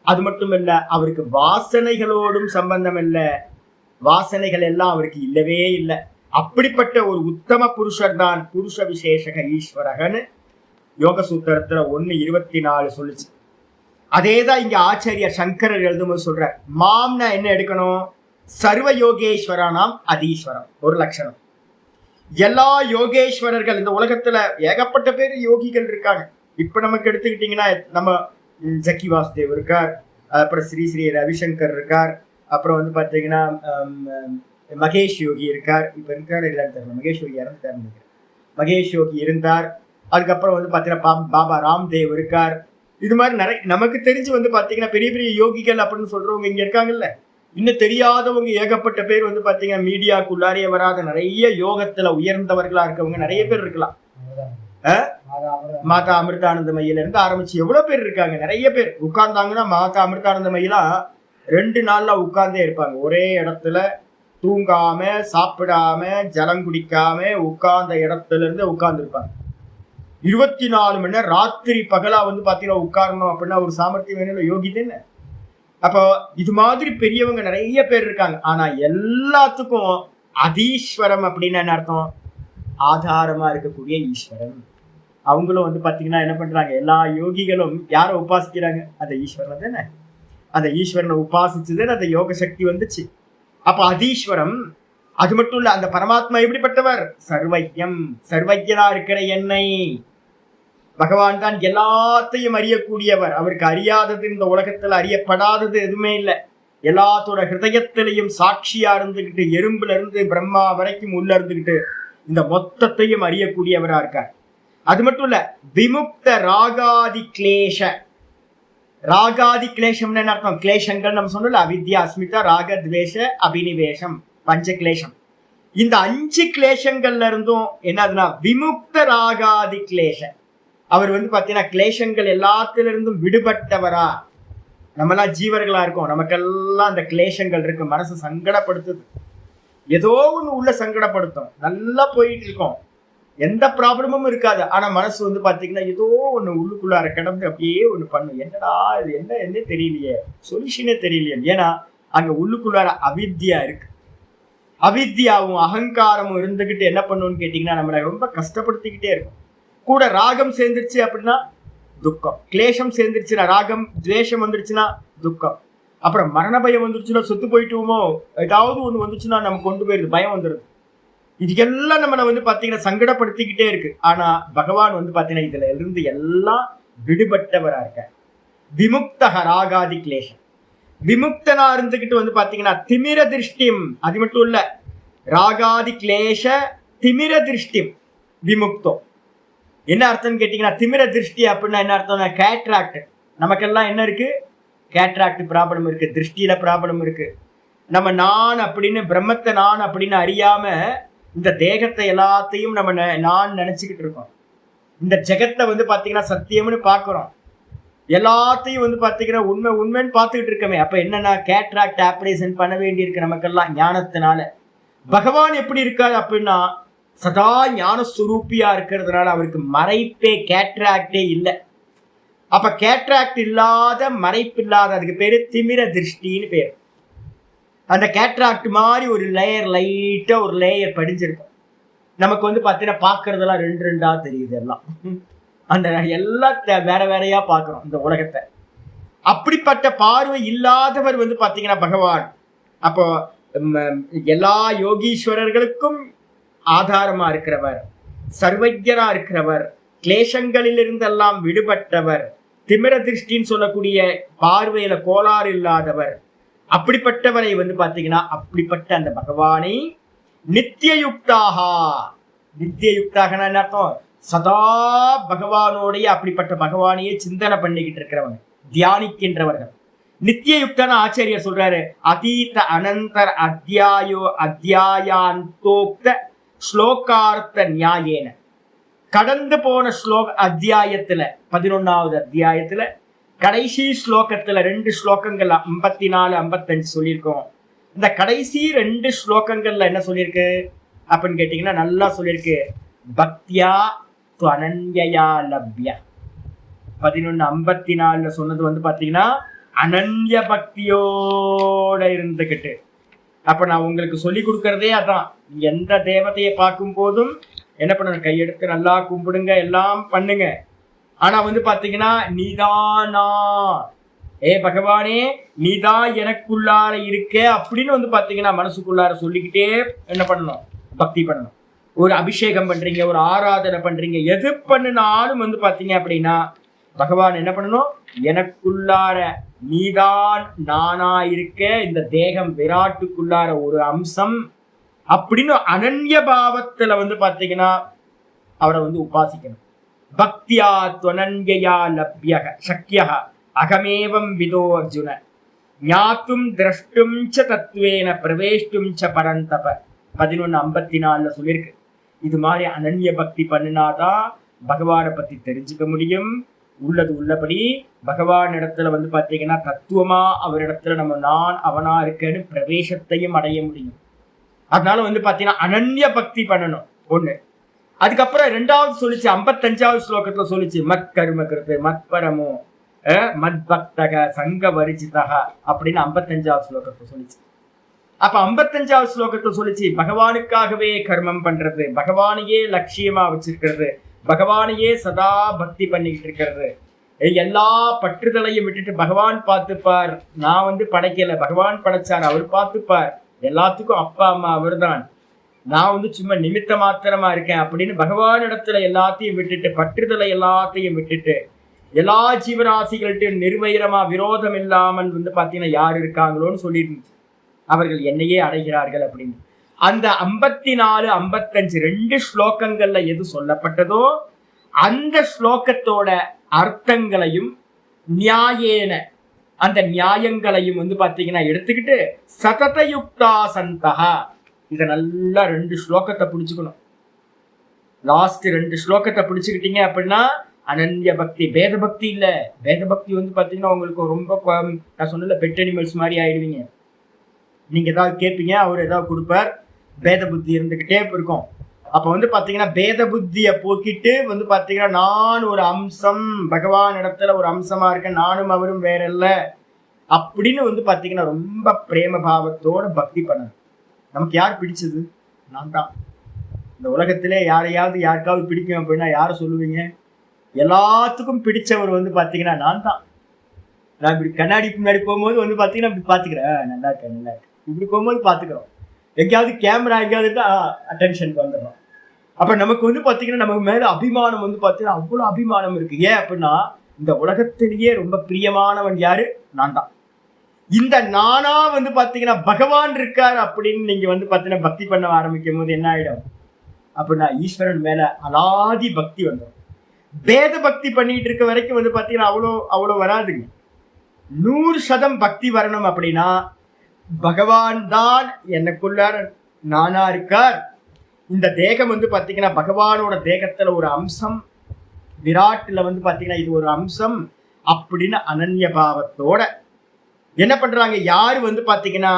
அது மட்டும் இல்ல, அவருக்கு வாசனைகளோடும் சம்பந்தம் இல்லை. வாசனைகள் எல்லாம் அவருக்கு இல்லவே இல்லை. அப்படிப்பட்ட ஒரு உத்தம புருஷர் தான் புருஷ விசேஷக ஈஸ்வரகன்னு யோக சூத்திரத்துல 1:24 சொல்லுச்சு. அதேதான் இங்க ஆச்சாரியர் சங்கரர் எழுதும்போது சொல்றார். மாம்னா என்ன எடுக்கணும்? சர்வ யோகேஸ்வரானாம் அதீஸ்வரம் ஒரு லட்சணம். எல்லா யோகேஸ்வரர்கள் இந்த உலகத்துல ஏகப்பட்ட பேர் யோகிகள் இருக்காங்க. இப்ப நமக்கு எடுத்துக்கிட்டீங்கன்னா நம்ம ஜக்கி வாசுதேவ் இருக்கார், அப்புறம் ஸ்ரீ ஸ்ரீ ரவிசங்கர் இருக்கார், அப்புறம் வந்து பாத்தீங்கன்னா மகேஷ் யோகி இருக்கார். இப்ப இருக்காரு இல்லைன்னு தெரியல, மகேஷ் யோகி இறந்துட்டார். மகேஷ் யோகி இருந்தார். அதுக்கப்புறம் வந்து பாத்தீங்கன்னா பாபா ராம்தேவ் இருக்கார். இது மாதிரி நிறைய நமக்கு தெரிஞ்சு வந்து பாத்தீங்கன்னா பெரிய பெரிய யோகிகள் அப்படின்னு சொல்றவங்க இங்க இருக்காங்கல்ல. இன்னும் தெரியாதவங்க ஏகப்பட்ட பேர் வந்து பாத்தீங்கன்னா மீடியாக்குள்ளாரே வராத நிறைய யோகத்துல உயர்ந்தவர்களா இருக்கவங்க நிறைய பேர் இருக்கலாம். மாதா அமிர்தானந்தமயில இருந்து ஆரம்பிச்சு எவ்வளவு பேர் இருக்காங்க. நிறைய பேர் உட்கார்ந்தாங்கன்னா மாதா அமிர்தானந்தமயிலாம் 2 நாள்ல உட்கார்ந்தே இருப்பாங்க. ஒரே இடத்துல தூங்காம சாப்பிடாம ஜலம் குடிக்காம உட்கார்ந்த இடத்துல இருந்து உட்கார்ந்து இருப்பாங்க. 24 மணி நேரம் ராத்திரி பகலா வந்து பாத்தீங்கன்னா உட்காரணும் அப்படின்னா ஒரு சாமர்த்தியம் வேணும், யோகி தானே. அப்போ இது மாதிரி பெரியவங்க நிறைய பேர் இருக்காங்க. ஆனா எல்லாத்துக்கும் அதீஸ்வரம் அப்படின்னு என்ன அர்த்தம்? ஆதாரமா இருக்கக்கூடிய ஈஸ்வரன். அவங்களும் வந்து பாத்தீங்கன்னா என்ன பண்றாங்க? எல்லா யோகிகளும் யாரை உபாசிக்கிறாங்க? அந்த ஈஸ்வரனை தானே. அந்த ஈஸ்வரனை உபாசிச்சுதானே அந்த யோக சக்தி வந்துச்சு. அப்ப அதீஸ்வரம். அது மட்டும் இல்ல, அந்த பரமாத்மா எப்படிப்பட்டவர்? சர்வஜம். சர்வஜனா இருக்கிற என்னை பகவான் தான் எல்லாத்தையும் அறியக்கூடியவர். அவருக்கு அறியாதது இந்த உலகத்துல, அறியப்படாதது எதுவுமே இல்லை. எல்லாத்தோட ஹிருதயத்திலையும் சாட்சியா இருந்துகிட்டு, எறும்புல இருந்து பிரம்மா வரைக்கும் உள்ள இருந்துகிட்டு இந்த மொத்தத்தையும் அறியக்கூடியவரா இருக்கார். அது மட்டும் இல்ல, விமுக்த ராகாதி கிளேஷ. ராகாதி கிளேஷம்னு என்ன அர்த்தம்? கிளேஷங்கள் நம்ம சொன்னோம்ல, அவித்யா, அஸ்மிதா, ராக, துவேஷ, அபினிவேஷம், பஞ்ச கிளேஷம். இந்த 5 கிளேஷங்கள்ல இருந்தும் என்னதுன்னா விமுக்த ராகாதி கிளேஷ. அவர் வந்து பாத்தீங்கன்னா கிளேஷங்கள் எல்லாத்திலிருந்தும் விடுபட்டவரா. நம்மெல்லாம் ஜீவர்களா இருக்கோம், நமக்கெல்லாம் அந்த கிளேஷங்கள் இருக்கு, மனசு சங்கடப்படுத்துது, ஏதோ ஒண்ணு உள்ள சங்கடப்படுத்தும். நல்லா போயிட்டு இருக்கோம், எந்த ப்ராப்ளமும் இருக்காது, ஆனா மனசு வந்து பாத்தீங்கன்னா ஏதோ ஒண்ணு உள்ளுக்குள்ளார கிடந்து அப்படியே ஒண்ணு பண்ணும். என்னடா இது, என்ன தெரியலையே, சொல்யூஷனே தெரியலையே. ஏன்னா அங்க உள்ளுக்குள்ளார அவித்யா இருக்கு. அவித்யாவும் அகங்காரமும் இருந்துகிட்டு என்ன பண்ணுன்னு கேட்டீங்கன்னா நம்மளை ரொம்ப கஷ்டப்படுத்திக்கிட்டே இருக்கும். கூட ராகம் சேர்ந்துருச்சு அப்படின்னா துக்கம், கிளேஷம் சேர்ந்துருச்சுன்னா ராகம், துவேஷம் வந்துருச்சுன்னா துக்கம், அப்புறம் மரண பயம் வந்துருச்சுன்னா சொத்து போயிட்டுமோ ஏதாவது ஒண்ணு வந்துச்சுன்னா நமக்கு கொண்டு போயிருது, பயம் வந்துடுது. இதுக்கெல்லாம் நம்மளை வந்து பாத்தீங்கன்னா சங்கடப்படுத்திக்கிட்டே இருக்கு. ஆனா பகவான் வந்து பாத்தீங்கன்னா இதுல இருந்து எல்லாம் விடுபட்டவரா இருக்க. விமுக்தக ராகாதி கிளேஷம், விமுக்தனா இருந்துகிட்டு வந்து பாத்தீங்கன்னா திமிர திருஷ்டிம், அது மட்டும் இல்ல, ராகாதி கிளேஷ திமிர திருஷ்டிம் விமுக்தம். என்ன அர்த்தம்னு கேட்டீங்கன்னா திமிர திருஷ்டி அப்படின்னா என்ன அர்த்தம்னா கேட்ராக்ட். நமக்கெல்லாம் என்ன இருக்கு, கேட்ராக்ட் ப்ராப்ளம் இருக்கு, திருஷ்டியில ப்ராப்ளம் இருக்கு. நம்ம நான் அப்படின்னு பிரம்மத்தை நான் அப்படின்னு அறியாம இந்த தேகத்தை எல்லாத்தையும் நம்ம நான் நினைச்சுக்கிட்டு இருக்கோம். இந்த ஜெகத்தை வந்து பாத்தீங்கன்னா சத்தியம்னு பாக்குறோம், எல்லாத்தையும் வந்து பாத்தீங்கன்னா உண்மை உண்மைன்னு பார்த்துக்கிட்டு இருக்கமே. அப்ப என்னன்னா கேட்ராக்ட் ஆபரேஷன் பண்ண வேண்டி இருக்கு நமக்கெல்லாம் ஞானத்தினால. பகவான் எப்படி இருக்காரு அப்படின்னா சதா ஞான சுரூப்பியா இருக்கிறதுனால அவருக்கு மறைப்பே கேட்ராக்டே இல்லை. அப்ப கேட்ராக்ட் இல்லாத, மறைப்பு இல்லாத, அதுக்கு பேரு திமிர திருஷ்டின்னு பேரு. அந்த கேட்ராக்ட் மாதிரி ஒரு லேயர், லைட்டா ஒரு லேயர் படிஞ்சிருக்கும். நமக்கு வந்து பாத்தீங்கன்னா பாக்குறதெல்லாம் ரெண்டு ரெண்டா தெரியுது, எல்லாம் அந்த எல்லாத்த வேற வேறையா பாக்குறோம் இந்த உலகத்தை. அப்படிப்பட்ட பார்வை இல்லாதவர் வந்து பாத்தீங்கன்னா பகவான். அப்போ எல்லா யோகீஸ்வரர்களுக்கும் ஆதாரமா இருக்கிறவர், சர்வஜரா இருக்கிறவர், கிளேசங்களிலிருந்தெல்லாம் விடுபட்டவர், திமிர திருஷ்டின்னு சொல்லக்கூடிய பார்வையில கோளாறு இல்லாதவர். அப்படிப்பட்டவரை வந்து பாத்தீங்கன்னா அப்படிப்பட்ட அந்த பகவானை நித்தியயுக்தாகா, நித்தியயுக்தாகனா என்ன அர்த்தம், சதா பகவானோடைய அப்படிப்பட்ட பகவானையே சிந்தனை பண்ணிக்கிட்டு இருக்கிறவங்க, தியானிக்கின்றவர்கள். நித்தியயுக்தன ஆச்சாரியர் சொல்றாரு, அதீத அனந்தர் அத்தியாயோக்த ஸ்லோகார்த்த நியாயேன. கடந்து போன அத்தியாயத்துல 11வது அத்தியாயத்துல கடைசி ஸ்லோகத்துல 2 ஸ்லோகங்கள் 54, 55 சொல்லியிருக்கோம். இந்த கடைசி 2 ஸ்லோகங்கள்ல என்ன சொல்லியிருக்கு அப்படின்னு கேட்டீங்கன்னா நல்லா சொல்லியிருக்கு, பக்தியா அனன்யா லப்ய. 11:54 சொன்னது வந்து பாத்தீங்கன்னா அனன்ய பக்தியோட இருந்துகிட்டு. அப்ப நான் உங்களுக்கு சொல்லி கொடுக்கறதே அதான், எந்த தேவதையை பார்க்கும் போதும் என்ன பண்ணணும், கையெடுத்து நல்லா கும்பிடுங்க, எல்லாம் பண்ணுங்க. ஆனா வந்து பாத்தீங்கன்னா நீதானா, பகவானே நீதான் எனக்குள்ளார இருக்க அப்படின்னு வந்து பாத்தீங்கன்னா மனசுக்குள்ளார சொல்லிக்கிட்டே என்ன பண்ணணும், பக்தி பண்ணணும். ஒரு அபிஷேகம் பண்றீங்க, ஒரு ஆராதனை பண்றீங்க, எது பண்ணினாலும் வந்து பாத்தீங்க அப்படின்னா பகவான் என்ன பண்ணணும், எனக்குள்ளார நீதான் நானா இருக்க, இந்த தேகம் விராட்டுக்குள்ளார ஒரு அம்சம் அப்படின்னு அனன்ய பாவத்துல வந்து பாத்தீங்கன்னா அவரை வந்து உபாசிக்கணும். பக்தியா துவனன்யா லப்யக சக்கிய அகமேவம் விதோ அர்ஜுன ஞாத்தும் திரஷ்டும் ச தத்துவேன பிரவேஷ்டும் ச பரந்தப. 11:54 சொல்லியிருக்கு. இது மாதிரி அனன்ய பக்தி பண்ணினாதான் பகவானை பத்தி தெரிஞ்சுக்க முடியும். உள்ளது உள்ளபடி பகவான் இடத்துல வந்து பாத்தீங்கன்னா தத்துவமா அவரிடத்துல நம்ம நான் அவனா இருக்கேன்னு பிரவேசத்தையும் அடைய முடியும். அதனால வந்து பாத்தீங்கன்னா அனன்ய பக்தி பண்ணணும் ஒண்ணு. அதுக்கப்புறம் 2வது சொல்லிச்சு, 55வது ஸ்லோகத்துல சொல்லிச்சு, மத் கரும கிருத்து மத் பரமோ மத் பக்தக சங்க வரிச்சிதக அப்படின்னு 55வது ஸ்லோகத்துல சொல்லிச்சு. அப்ப 55வது ஸ்லோகத்துல சொல்லிச்சு பகவானுக்காகவே கர்மம் பண்றது, பகவானையே லட்சியமா வச்சிருக்கிறது, பகவானையே சதா பக்தி பண்ணிக்கிட்டு இருக்கிறது, எல்லா பற்றுதலையும் விட்டுட்டு பகவான் பார்த்துப்பார், நான் வந்து படைக்கல, பகவான் படைச்சார், அவர் பார்த்துப்பார், எல்லாத்துக்கும் அப்பா அம்மா அவர் தான், நான் வந்து சும்மா நிமித்த மாத்திரமா இருக்கேன் அப்படின்னு பகவான் இடத்துல எல்லாத்தையும் விட்டுட்டு, பற்றுதலை எல்லாத்தையும் விட்டுட்டு, எல்லா ஜீவராசிகள்கிட்ட நிர்வைரமா விரோதம் இல்லாமல் வந்து பாத்தீங்கன்னா யார் இருக்காங்களோன்னு சொல்லிட்டு இருந்துச்சு, அவர்கள் என்னையே அடைகிறார்கள் அப்படின்னு. அந்த 54, 55 2 ஸ்லோகங்கள்ல எது சொல்லப்பட்டதோ அந்த ஸ்லோகத்தோட அர்த்தங்களையும் நியாயேன அந்த நியாயங்களையும் வந்து பாத்தீங்கன்னா எடுத்துக்கிட்டு சததயுக்தா சந்தகா, இதை நல்லா 2 ஸ்லோகத்தை பிடிச்சுக்கணும். லாஸ்ட் 2 ஸ்லோகத்தை பிடிச்சுக்கிட்டீங்க அப்படின்னா அனன்ய பக்தி. பேத பக்தி இல்ல. பேத பக்தி வந்து பாத்தீங்கன்னா உங்களுக்கு ரொம்ப நான் சொன்னல பெட் அனிமல்ஸ் மாதிரி ஆயிடுவீங்க. நீங்க ஏதாவது கேட்பீங்க, அவர் ஏதாவது கொடுப்பார், பேத புத்தி இருந்துகிட்டே இருக்கும். அப்ப வந்து பாத்தீங்கன்னா பேத புத்திய போக்கிட்டு வந்து பாத்தீங்கன்னா நான் ஒரு அம்சம், பகவான் இடத்துல ஒரு அம்சமா இருக்கேன், நானும் அவரும் வேற இல்ல அப்படின்னு வந்து பாத்தீங்கன்னா ரொம்ப பிரேம பாவத்தோட பக்தி பண்ணணும். நமக்கு யார் பிடிச்சது? நான் தான். இந்த உலகத்திலே யாருக்காவது பிடிக்கும் அப்படின்னா யாரை சொல்லுவீங்க? எல்லாத்துக்கும் பிடிச்சவர் வந்து பாத்தீங்கன்னா நான் தான். நான் இப்படி கண்ணாடி முன்னாடி போகும்போது வந்து பாத்தீங்கன்னா இப்படி பாத்துக்கிறேன், நல்லா இருக்கேன் நல்லா இருக்கேன், இப்படி போகும்போது பாத்துக்கிறோம். எங்கேயாவது கேமரா எங்கேயாவது தான் அட்டென்ஷனுக்கு வந்துடுறோம். அப்ப நமக்கு வந்து பாத்தீங்கன்னா நமக்கு மேல அபிமானம் வந்து பாத்தீங்கன்னா அவ்வளவு அபிமானம் இருக்கு. ஏன் அப்படின்னா இந்த உலகத்திலேயே ரொம்ப பிரியமானவன் யாரு? நான் தான். இந்த நானா வந்து பாத்தீங்கன்னா பகவான் இருக்கார் அப்படின்னு நீங்க வந்து பாத்தீங்கன்னா பக்தி பண்ண ஆரம்பிக்கும் போது என்ன ஆயிடும் அப்படின்னா ஈஸ்வரன் மேல அலாதி பக்தி வந்துடும். பேத பக்தி பண்ணிட்டு இருக்க வரைக்கும் வந்து பாத்தீங்கன்னா அவ்வளோ வராதுங்க. 100% பக்தி வரணும் அப்படின்னா பகவான் தான் எனக்குள்ளார நானா இருக்கார். இந்த தேகம் வந்து பாத்தீங்கன்னா பகவானோட தேகத்துல ஒரு அம்சம், விராட்டுல வந்து பாத்தீங்கன்னா இது ஒரு அம்சம் அப்படின்னு அனன்ய பாவத்தோட என்ன பண்றாங்க? யாரு வந்து பாத்தீங்கன்னா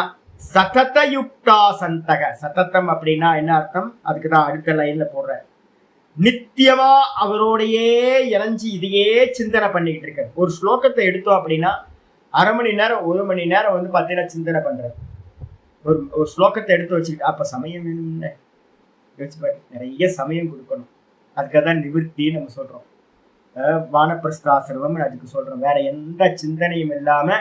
சதத யுக்தா சந்தக. சதத்தம் அப்படின்னா என்ன அர்த்தம்? அதுக்குதான் அடுத்த லைன்ல போடுற. நித்தியமா அவரோடையே இணைஞ்சு இதையே சிந்தனை பண்ணிட்டு இருக்க. ஒரு ஸ்லோகத்தை எடுத்தோம் அப்படின்னா 1/2 மணி நேரம் 1 மணி நேரம் வந்து பாத்தீங்கன்னா சிந்தனை பண்ற. ஒரு ஸ்லோகத்தை எடுத்து வச்சுக்கிட்டு அப்ப சமயம் வேணும்னு யோசிச்சு பாரு. நிறைய சமயம் கொடுக்கணும். அதுக்காக தான் நிவர்த்தின்னு நம்ம சொல்றோம். வானப்பிரஸ்தாசிரமம் அதுக்கு சொல்றோம். வேற எந்த சிந்தனையும் இல்லாம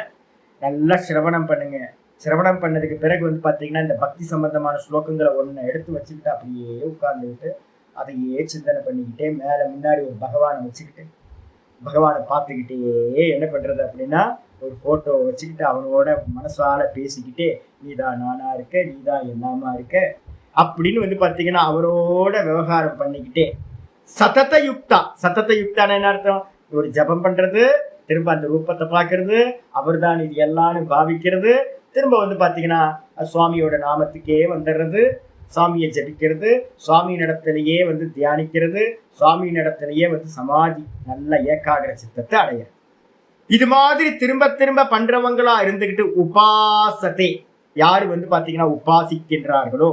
நல்லா சிரவணம் பண்ணுங்க. சிரவணம் பண்ணதுக்கு பிறகு வந்து பாத்தீங்கன்னா இந்த பக்தி சம்பந்தமான ஸ்லோகங்களை ஒண்ணு எடுத்து வச்சுக்கிட்டு அப்படியே உட்கார்ந்துக்கிட்டு அதையே சிந்தனை பண்ணிக்கிட்டே மேல முன்னாடி ஒரு பகவானை வச்சுக்கிட்டு பகவானை பார்த்துக்கிட்டே என்ன பண்றது அப்படின்னா ஒரு போட்டோ வச்சுக்கிட்டு அவனோட மனசால பேசிக்கிட்டே நீதான் நானா இருக்க, நீதான் எல்லாமா இருக்க அப்படின்னு வந்து பாத்தீங்கன்னா அவரோட விவகாரம் பண்ணிக்கிட்டே சதத யுக்தா. சதத யுக்தான என்ன அர்த்தம்? ஒரு ஜபம் பண்றது, திரும்ப அந்த ரூபத்தை பார்க்கறது, அவர் தான் இது எல்லாம்னு பாவிக்கிறது, திரும்ப வந்து பாத்தீங்கன்னா சுவாமியோட நாமத்துக்கே வந்துடுறது, சுவாமியை ஜபிக்கிறது, சுவாமியின் இடத்திலேயே வந்து தியானிக்கிறது, சுவாமியின் இடத்திலேயே வந்து சமாதி நல்ல ஏகாகிர சித்தத்தை அடையிறது. இது மாதிரி திரும்ப திரும்ப பண்றவங்களா இருந்துகிட்டு உபாசத்தை யாரு வந்து பாத்தீங்கன்னா உபாசிக்கின்றார்களோ,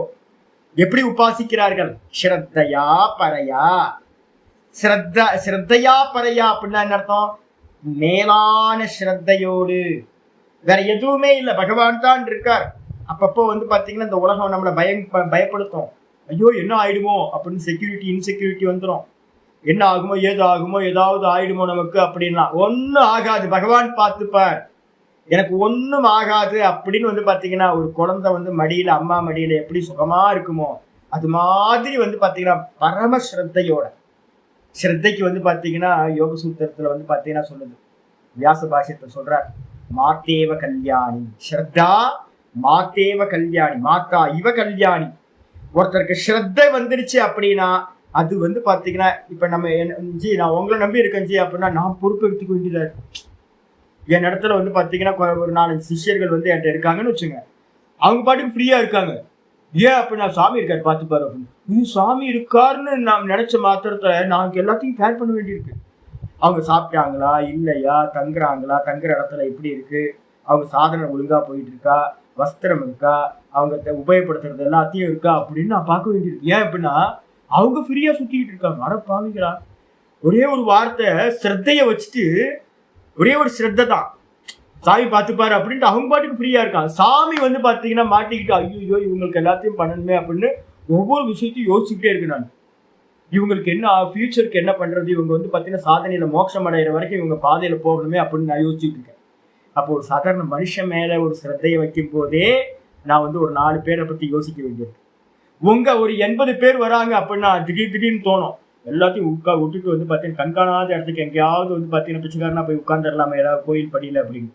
எப்படி உபாசிக்கிறார்கள்? ஸ்ரத்தையா பரையா. ஸ்ரத்தையா பரையா அப்படின்னா என்ன அர்த்தம்? மேலான ஸ்ரத்தையோடு. வேற எதுவுமே இல்லை, பகவான் தான் இருக்கார். அப்பப்போ வந்து பாத்தீங்கன்னா இந்த உலகம் நம்மளை பயப்படுத்தும். ஐயோ என்ன ஆயிடுமோ அப்படின்னு செக்யூரிட்டி இன்செக்யூரிட்டி வந்துடும். என்ன ஆகுமோ ஏது ஆகுமோ ஏதாவது ஆயிடுமோ நமக்கு அப்படின்னா ஒன்னும் ஆகாது, பகவான் பார்த்துப்பார், எனக்கு ஒன்றும் ஆகாது அப்படின்னு வந்து பாத்தீங்கன்னா ஒரு குழந்தை வந்து மடியில அம்மா மடியில எப்படி சுகமா இருக்குமோ அது மாதிரி வந்து பாத்தீங்கன்னா பரம ஸ்ரத்தையோட. ஸ்ரத்தைக்கு வந்து பாத்தீங்கன்னா யோக சூத்திரத்துல வந்து பாத்தீங்கன்னா சொல்லுது, வியாச பாஷ்யத்தை சொல்றார், மாத்தேவ கல்யாணி ஸ்ரத்தா மாத்தேவ கல்யாணி, மாத்தா இவ கல்யாணி. ஒருத்தருக்கு ஸ்ரத்தை வந்துருச்சு அப்படின்னா அது வந்து பாத்தீங்கன்னா இப்ப நம்ம நான் உங்களை நம்பி இருக்கேன் ஜி அப்படின்னா நான் பொறுப்பு எடுத்துக்க வேண்டியதா இருக்கு. என் இடத்துல வந்து பாத்தீங்கன்னா ஒரு 4 சிஷ்யர்கள் வந்து என்கிட்ட இருக்காங்கன்னு வச்சுங்க, அவங்க பாட்டுக்கு ஃப்ரீயா இருக்காங்க. ஏன் அப்படின்னா சாமி இருக்காரு பார்த்துப்பாரு அப்படின்னு. சாமி இருக்காருன்னு நான் நினைச்ச மாத்திரத்தை நான் எல்லாத்தையும் கேர் பண்ண வேண்டியிருக்கு. அவங்க சாப்பிட்டாங்களா இல்லையா, தங்குறாங்களா, தங்குற இடத்துல எப்படி இருக்கு, அவங்க சாதனை ஒழுங்கா போயிட்டு இருக்கா, வஸ்திரம் இருக்கா, அவங்க உபயோகப்படுத்துறது எல்லாத்தையும் இருக்கா அப்படின்னு நான் பார்க்க வேண்டியிருக்கு. ஏன் அப்படின்னா அவங்க ஃப்ரீயா சுத்திக்கிட்டு இருக்காங்க. அட பாவீங்களா, ஒரே ஒரு வார்த்தை ஸ்ரத்தைய வச்சுட்டு ஒரே ஒரு ஸ்ரத்தை தான் சாமி பார்த்துப்பாரு அப்படின்ட்டு அவங்க பாட்டுக்கு ஃப்ரீயா இருக்காங்க. சாமி வந்து பாத்தீங்கன்னா மாட்டிக்கிட்டு ஐயோ இவங்களுக்கு எல்லாத்தையும் பண்ணணுமே அப்படின்னு ஒவ்வொரு விஷயத்தையும் யோசிச்சுக்கிட்டே இருக்கு. நான் இவங்களுக்கு என்ன ஃபியூச்சருக்கு என்ன பண்றது, இவங்க வந்து பாத்தீங்கன்னா சாதனையில மோட்சம் அடைகிற வரைக்கும் இவங்க பாதையில போகணுமே அப்படின்னு நான் யோசிச்சுட்டு இருக்கேன். அப்போ ஒரு சாதாரண மனுஷன் மேல ஒரு சிரத்தையை வைக்கும் போதே நான் வந்து ஒரு 4 பேரை பத்தி யோசிக்க வேண்டியது. உங்க ஒரு 80 பேர் வராங்க அப்படின்னா திடீர்னு தோணும் எல்லாத்தையும் விட்டுட்டு வந்து பாத்தீங்கன்னா கண்காணாத இடத்துக்கு எங்கேயாவது வந்து பாத்தீங்கன்னா பிச்சைக்காரனா போய் உட்கார்ந்துடலாமா ஏதாவது கோயில் படியில அப்படின்னு.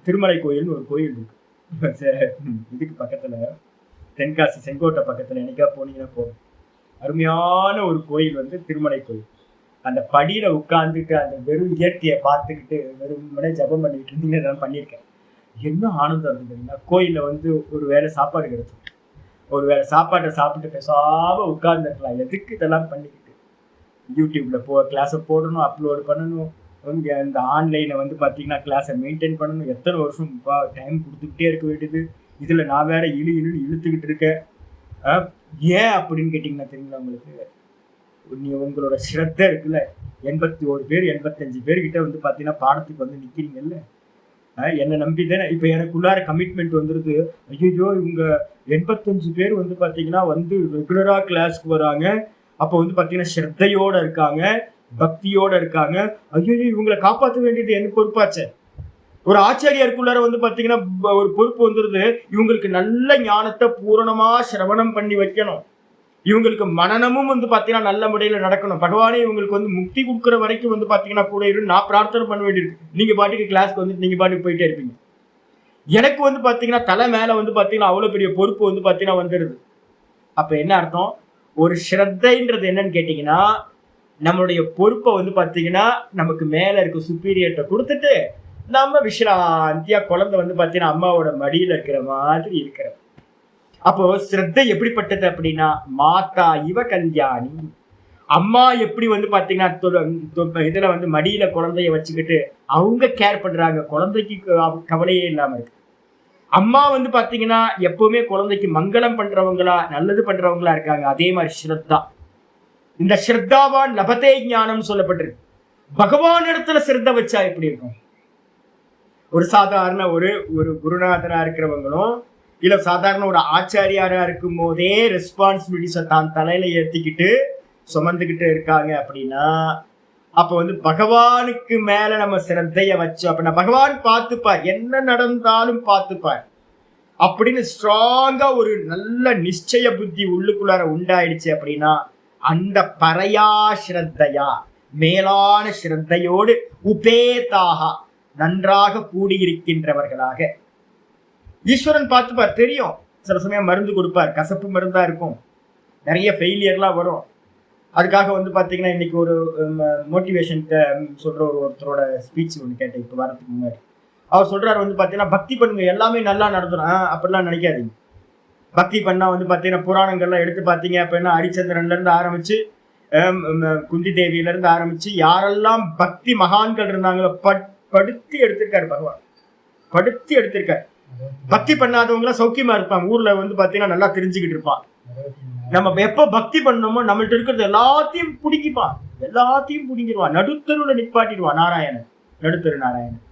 திருமலை கோயில்னு ஒரு கோயில் இருக்கு இதுக்கு பக்கத்துல, தென்காசி செங்கோட்டை பக்கத்துல. என்னைக்கா போனீங்கன்னா போகும், அருமையான ஒரு கோயில் வந்து திருமலை கோயில். அந்த படியில உட்கார்ந்துட்டு அந்த வெறும் இயற்கையை பார்த்துக்கிட்டு வெறும் ஜபம் பண்ணிட்டு இருந்தீங்க. நான் பண்ணியிருக்கேன். என்ன ஆனந்தம் இருந்ததுன்னா கோயில்ல வந்து ஒரு வேளை சாப்பாடு கிடைக்கும், ஒரு வேளை சாப்பாட்டை சாப்பிட்டு பேசாம உட்கார்ந்துருக்கலாம். எதுக்கு இதெல்லாம் பண்ணிக்கிட்டு யூடியூப்ல கிளாஸை போடணும், அப்லோடு பண்ணணும், இங்கே இந்த ஆன்லைனை வந்து பார்த்தீங்கன்னா கிளாஸை மெயின்டைன் பண்ணணும், எத்தனை வருஷம் டைம் கொடுத்துக்கிட்டே இருக்க வேண்டியது. இதில் நான் வேற இழுன்னு இழுத்துக்கிட்டு இருக்கேன். ஏன் அப்படின்னு கேட்டிங்கன்னா தெரியுங்களா உங்களுக்கு, உங்களோட ஸ்ரத்த இருக்குல்ல, 81 பேர் 85 பேர்கிட்ட வந்து பார்த்தீங்கன்னா பாடத்துக்கு வந்து நிற்கிறீங்கல்ல, என்னை நம்பி தானே. இப்போ எனக்குள்ளார கமிட்மெண்ட் வந்துடுது, ஐயோ இவங்க 85 பேர் வந்து பார்த்தீங்கன்னா வந்து ரெகுலராக கிளாஸ்க்கு வராங்க, அப்போ வந்து பார்த்தீங்கன்னா ஸ்ரத்தையோட இருக்காங்க, பக்தியோட இருக்காங்க, ஐயோ இவங்களை காப்பாற்ற வேண்டியது என்ன பொறுப்பாச்சே. ஒரு ஆச்சாரியாருக்குள்ளார வந்து பார்த்தீங்கன்னா ஒரு பொறுப்பு வந்துடுது, இவங்களுக்கு நல்ல ஞானத்தை பூரணமா சிரவணம் பண்ணி வைக்கணும், இவங்களுக்கு மனநமும் வந்து பார்த்தீங்கன்னா நல்ல முறையில் நடக்கணும், பகவானே இவங்களுக்கு வந்து முக்தி கொடுக்குற வரைக்கும் வந்து பார்த்தீங்கன்னா கூட இருந்து நான் பிரார்த்தனை பண்ண வேண்டியிருக்கு. நீங்க பாட்டுக்கு கிளாஸ்க்கு வந்து நீங்க பாட்டுக்கு போயிட்டே இருப்பீங்க. எனக்கு வந்து பார்த்தீங்கன்னா தலை மேல வந்து பார்த்தீங்கன்னா அவ்வளோ பெரிய பொறுப்பு வந்து பார்த்தீங்கன்னா வந்துடுது. அப்ப என்ன அர்த்தம், ஒரு ஸ்ரத்தைன்றது என்னன்னு கேட்டீங்கன்னா, நம்மளுடைய பொறுப்பை வந்து பார்த்தீங்கன்னா நமக்கு மேல இருக்க சுப்பீரியர்கிட்ட கொடுத்துட்டு நம்ம விஸ்ராந்தியா குழந்தை வந்து பார்த்தீங்கன்னா அம்மாவோட மடியில் இருக்கிற மாதிரி இருக்கிற. அப்போ ஸ்ரத்தை எப்படிப்பட்டது அப்படின்னா, மாதா இவ கல்யாணி, அம்மா எப்படி வந்து பாத்தீங்கன்னா இதுல வந்து மடியில குழந்தைய வச்சுக்கிட்டு அவங்க கேர் பண்றாங்க, குழந்தைக்கு கவலையே இல்லாம இருக்கு. அம்மா வந்து பாத்தீங்கன்னா எப்பவுமே குழந்தைக்கு மங்களம் பண்றவங்களா நல்லது பண்றவங்களா இருக்காங்க. அதே மாதிரி ஸ்ரத்தா, இந்த ஸ்ரத்தாவான் லபதே ஞானம் சொல்லப்பட்டிருக்கு. பகவான் இடத்துல ஸ்ரத்த வச்சா எப்படி இருக்கும்? ஒரு சாதாரண ஒரு குருநாதரா இருக்கிறவங்களும் இல்ல சாதாரண ஒரு ஆச்சாரியாரா இருக்கும் போதே ரெஸ்பான்சிபிலிட்டிஸை தான் தலையில ஏற்றிக்கிட்டு சுமந்துக்கிட்டு இருக்காங்க அப்படின்னா, அப்ப வந்து பகவானுக்கு மேல நம்ம சிரத்தைய வச்சோம் அப்படின்னா பகவான் பார்த்துப்பார், என்ன நடந்தாலும் பார்த்துப்பார் அப்படின்னு ஸ்ட்ராங்கா ஒரு நல்ல நிச்சய புத்தி உள்ளுக்குள்ளார உண்டாயிடுச்சு அப்படின்னா, அந்த பரையா ஸ்ரத்தையா மேலான ஸ்ரத்தையோடு உபேதாக நன்றாக கூடியிருக்கின்றவர்களாக ஈஸ்வரன் பார்த்துப்பார். தெரியும் சில சமயம் மருந்து கொடுப்பார், கசப்பு மருந்தா இருக்கும், நிறைய ஃபெயிலியர்லாம் வரும். அதுக்காக வந்து பார்த்தீங்கன்னா இன்னைக்கு ஒரு மோட்டிவேஷன் சொல்ற ஒருத்தரோட ஸ்பீச் ஒன்று கேட்டேன் இப்போ வரதுக்கு முன்னாடி. அவர் சொல்றாரு வந்து பார்த்தீங்கன்னா பக்தி பண்ணுங்க எல்லாமே நல்லா நடந்துடும், அப்படிலாம் நினைக்காதீங்க. பக்தி பண்ணா வந்து பார்த்தீங்கன்னா புராணங்கள்லாம் எடுத்து பார்த்தீங்க அப்படின்னா ஹரிச்சந்திரன்ல இருந்து ஆரம்பிச்சு குந்தி தேவியில இருந்து ஆரம்பிச்சு யாரெல்லாம் பக்தி மகான்கள் இருந்தாங்களோ படுத்தி எடுத்திருக்காரு பகவான், படுத்தி எடுத்திருக்காரு. பக்தி பண்ணாதவங்கள சௌக்கியமா இருப்பாங்க, ஊர்ல வந்து பாத்தீங்கன்னா நல்லா தெரிஞ்சுக்கிட்டு இருப்பான். நம்ம எப்ப பக்தி பண்ணோமோ நம்மள்ட்ட இருக்கிறது எல்லாத்தையும் பிடிக்கிப்பான், எல்லாத்தையும் பிடிங்கிடுவான், நடுத்தருவுல நிப்பாட்டிடுவான். நாராயணன் நடுத்தரு நாராயணன்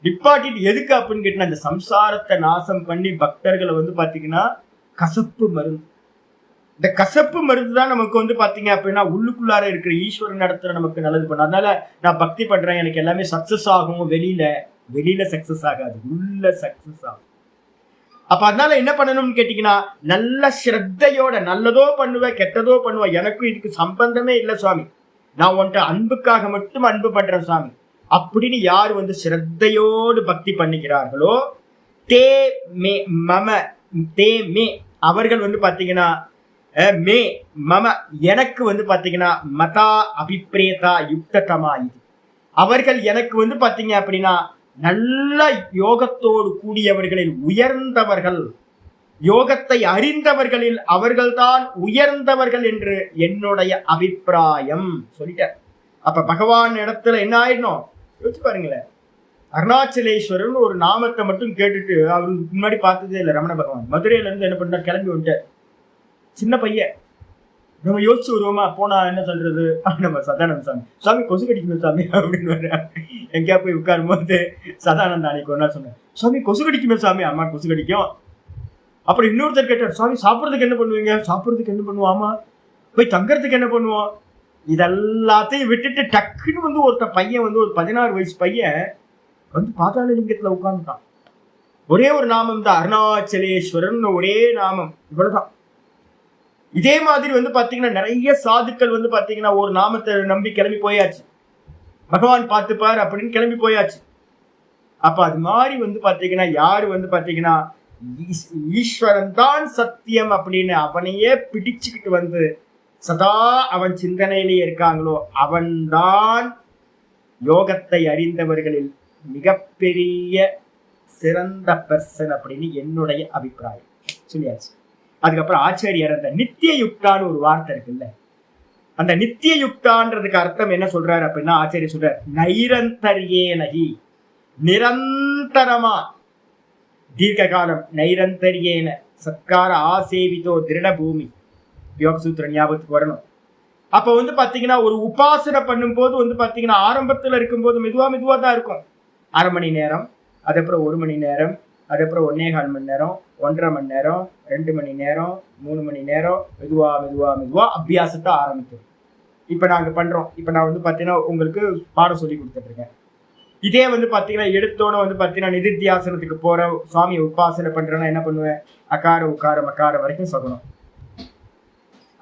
நிப்பாட்டிட்டு எதுக்கு அப்படின்னு கேட்டா, இந்த சம்சாரத்தை நாசம் பண்ணி பக்தர்களை வந்து பாத்தீங்கன்னா கசப்பு மருந்து, இந்த கசப்பு மருந்து தான் நமக்கு வந்து பாத்தீங்க அப்படின்னா உள்ளுக்குள்ளார இருக்கிற ஈஸ்வரன் இடத்துல நமக்கு நல்லது பண்ணும். அதனால நான் பக்தி பண்றேன் எனக்கு எல்லாமே சக்சஸ் ஆகும், வெளியில சக்சஸ் ஆகாது, உள்ள சக்சஸ் ஆகும். அப்ப அதனால என்ன பண்ணணும்னு கேட்டீங்கன்னா, நல்ல ஸ்ரத்தையோட நல்லதோ பண்ணுவேன் கெட்டதோ பண்ணுவேன், எனக்கும் இதுக்கு சம்பந்தமே இல்லை சுவாமி, நான் உன்ட்ட அன்புக்காக மட்டும் அன்பு பண்றேன் சுவாமி அப்படின்னு யார் வந்து ஸ்ரத்தையோடு பக்தி பண்ணிக்கிறார்களோ, தே மே மம தே மே அவர்கள் வந்து பாத்தீங்கன்னா மே மம எனக்கு வந்து பாத்தீங்கன்னா மதா அபிப்ரேதா யுக்தமா, இது அவர்கள் எனக்கு வந்து பாத்தீங்க அப்படின்னா நல்ல யோகத்தோடு கூடியவர்களில் உயர்ந்தவர்கள், யோகத்தை அறிந்தவர்களில் அவர்கள்தான் உயர்ந்தவர்கள் என்று என்னுடைய அபிப்பிராயம் சொல்லிட்டார். அப்ப பகவான் இடத்துல என்ன ஆயிடணும் யோசிச்சு பாருங்களேன். அருணாச்சலேஸ்வரன் ஒரு நாமத்தை மட்டும் கேட்டுட்டு அவருக்கு முன்னாடி பார்த்ததே இல்லை ரமண பகவான். மதுரையில இருந்து என்ன பண்ணார், கிளம்பி வந்துட்டார். சின்ன பையன், நம்ம யோசிச்சு வருவோமா, போனா என்ன சொல்றது, நம்ம சதானந்த சாமி சாமி கொசு கடிக்கணும் சாமி அப்படின்னு எங்கேயா போய் உட்காரும் போது சதானந்த அன்னைக்கு ஒரு நாள் சொன்னேன், சாமி கொசு கடிக்குமே சாமி. அம்மா கொசு கடிக்கும். அப்புறம் இன்னொருத்தர் கேட்டார், சாமி சாப்பிட்றதுக்கு என்ன பண்ணுவீங்க? சாப்பிட்றதுக்கு என்ன பண்ணுவோம், ஆமா. போய் தங்கறதுக்கு என்ன பண்ணுவோம்? இதெல்லாத்தையும் விட்டுட்டு டக்குன்னு வந்து ஒருத்த பையன் வந்து ஒரு 16 வயசு பையன் வந்து பாதாள லிங்கத்துல உட்கார்ந்துட்டான். ஒரே ஒரு நாமம் தான், அருணாச்சலேஸ்வரன் ஒரே நாமம், இவ்வளவுதான். இதே மாதிரி வந்து பாத்தீங்கன்னா நிறைய சாதுக்கள் வந்து பாத்தீங்கன்னா ஒரு நாமத்தை நம்பி கிளம்பி போயாச்சு, பகவான் பார்த்துப்பார் அப்படின்னு கிளம்பி போயாச்சு. அப்ப அது மாதிரி வந்து பாத்தீங்கன்னா யாரு வந்து பாத்தீங்கன்னா ஈஸ்வரன் தான் சத்தியம் அப்படின்னு அவனையே பிடிச்சுக்கிட்டு வந்து சதா அவன் சிந்தனையிலேயே இருக்காங்களோ அவன்தான் யோகத்தை அறிந்தவர்களில் மிகப்பெரிய சிறந்த பர்சன் அப்படின்னு என்னுடைய அபிப்பிராயம் சொல்லியாச்சு. அதுக்கப்புறம் ஆச்சாரியர் அந்த நித்திய யுக்தான்னு ஒரு வார்த்தை இருக்குல்ல, அந்த நித்திய யுக்தான்றதுக்கு அர்த்தம் என்ன சொல்றாரு அப்படின்னா ஆச்சாரிய சொல்றார், நைரந்தரியேனகி, நிரந்தரமா, தீர்க்க காலம், நைரந்தரியேன சத்கார ஆசேவிதோ திருட பூமி, யோக சூத்திர ஞாபகத்துக்கு வரணும். அப்ப வந்து பாத்தீங்கன்னா ஒரு உபாசனை பண்ணும்போது வந்து பாத்தீங்கன்னா ஆரம்பத்துல இருக்கும்போது மெதுவா தான் இருக்கும். 1/2 மணி நேரம், அதுக்கப்புறம் 1 மணி நேரம், அதுக்கப்புறம் 1.25 மணி நேரம், 1.5 மணி நேரம், 2 மணி நேரம், 3 மணி நேரம், மெதுவா அபியாசத்தை ஆரம்பிக்கும். இப்ப நாங்க பண்றோம். இப்ப நான் வந்து பாத்தீங்கன்னா உங்களுக்கு பாடம் சொல்லி கொடுத்துட்டு இருக்கேன். இதே வந்து பாத்தீங்கன்னா எடுத்தோன்னு வந்து பாத்தீங்கன்னா நிதித்தியாசனத்துக்கு போற சுவாமியை உபாசனை பண்றேன்னா என்ன பண்ணுவேன், அகார உக்கார மக்கார வரைக்கும் சொல்லணும்.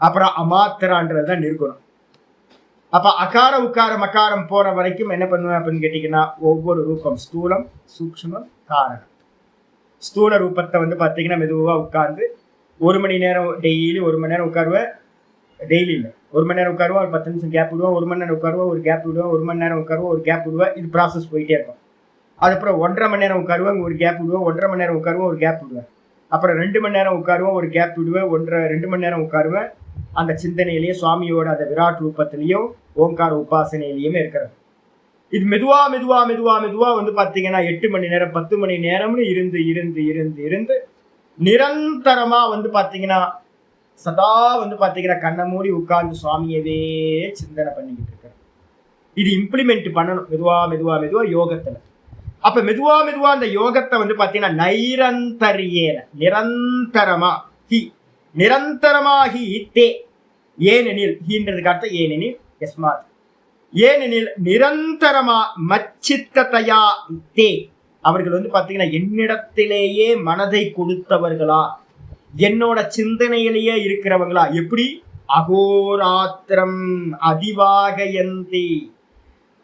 அப்புறம் அமாத்திரான்றதுதான் நிற்கணும். அப்ப அகார உக்கார மக்காரம் போற வரைக்கும் என்ன பண்ணுவேன் அப்படின்னு கேட்டீங்கன்னா, ஒவ்வொரு ரூபம், ஸ்தூலம் சூக்ஷ்மம் காரணம். ஸ்தூல ரூபத்தை வந்து பாத்தீங்கன்னா மெதுவா உட்கார்ந்து 1 மணி நேரம், டெய்லி 1 மணி நேரம் உட்காருவேன். டெய்லி இல்லை, 1 மணி நேரம் உட்காருவோம், ஒரு 10 நிமிஷம் கேப் விடுவோம், 1 மணி நேரம் உட்காருவோம், ஒரு கேப் விடுவோம், 1 மணி நேரம் உட்காருவோம், ஒரு கேப் விடுவேன். இது ப்ராசஸ் போயிட்டே இருக்கும். அதுக்கப்புறம் 1.5 மணி நேரம் உட்காருவேன், ஒரு கேப் விடுவோம், 1.5 மணி நேரம் உட்காருவோம், ஒரு கேப் விடுவேன். அப்புறம் 2 மணி நேரம் உட்காருவோம், ஒரு கேப் விடுவேன், 2 மணி நேரம் உட்காருவேன். அந்த சிந்தனையிலேயே சுவாமியோட அந்த விராட் ரூபத்திலையும் ஓங்கார உபாசனையிலையுமே இருக்கிறது. இது மெதுவா வந்து பாத்தீங்கன்னா 8 மணி நேரம் 10 மணி நேரம்னு இருந்து நிரந்தரமா வந்து பாத்தீங்கன்னா சதா வந்து பாத்தீங்கன்னா கண்ணை மூடி உட்கார்ந்து சுவாமியவே சிந்தனை பண்ணிக்கிட்டு இருக்க. இது இம்ப்ளிமெண்ட் பண்ணணும் மெதுவா யோகத்துல. அப்ப மெதுவா அந்த யோகத்தை வந்து பாத்தீங்கன்னா நைரந்தரியேன, நிரந்தரமாகி தே, ஏனெனில், ஹீன்றதுக்கு அர்த்தம் ஏனெனில், எஸ்மாத், ஏனெனில் நிரந்தரமா மச்சித்ததையா தே, அவர்கள் வந்து பாத்தீங்கன்னா என்னிடத்திலேயே மனதை கொடுத்தவர்களா, என்னோட சிந்தனையிலேயே இருக்கிறவங்களா. எப்படி? அகோராத்திரம் அதிவாகயந்தி.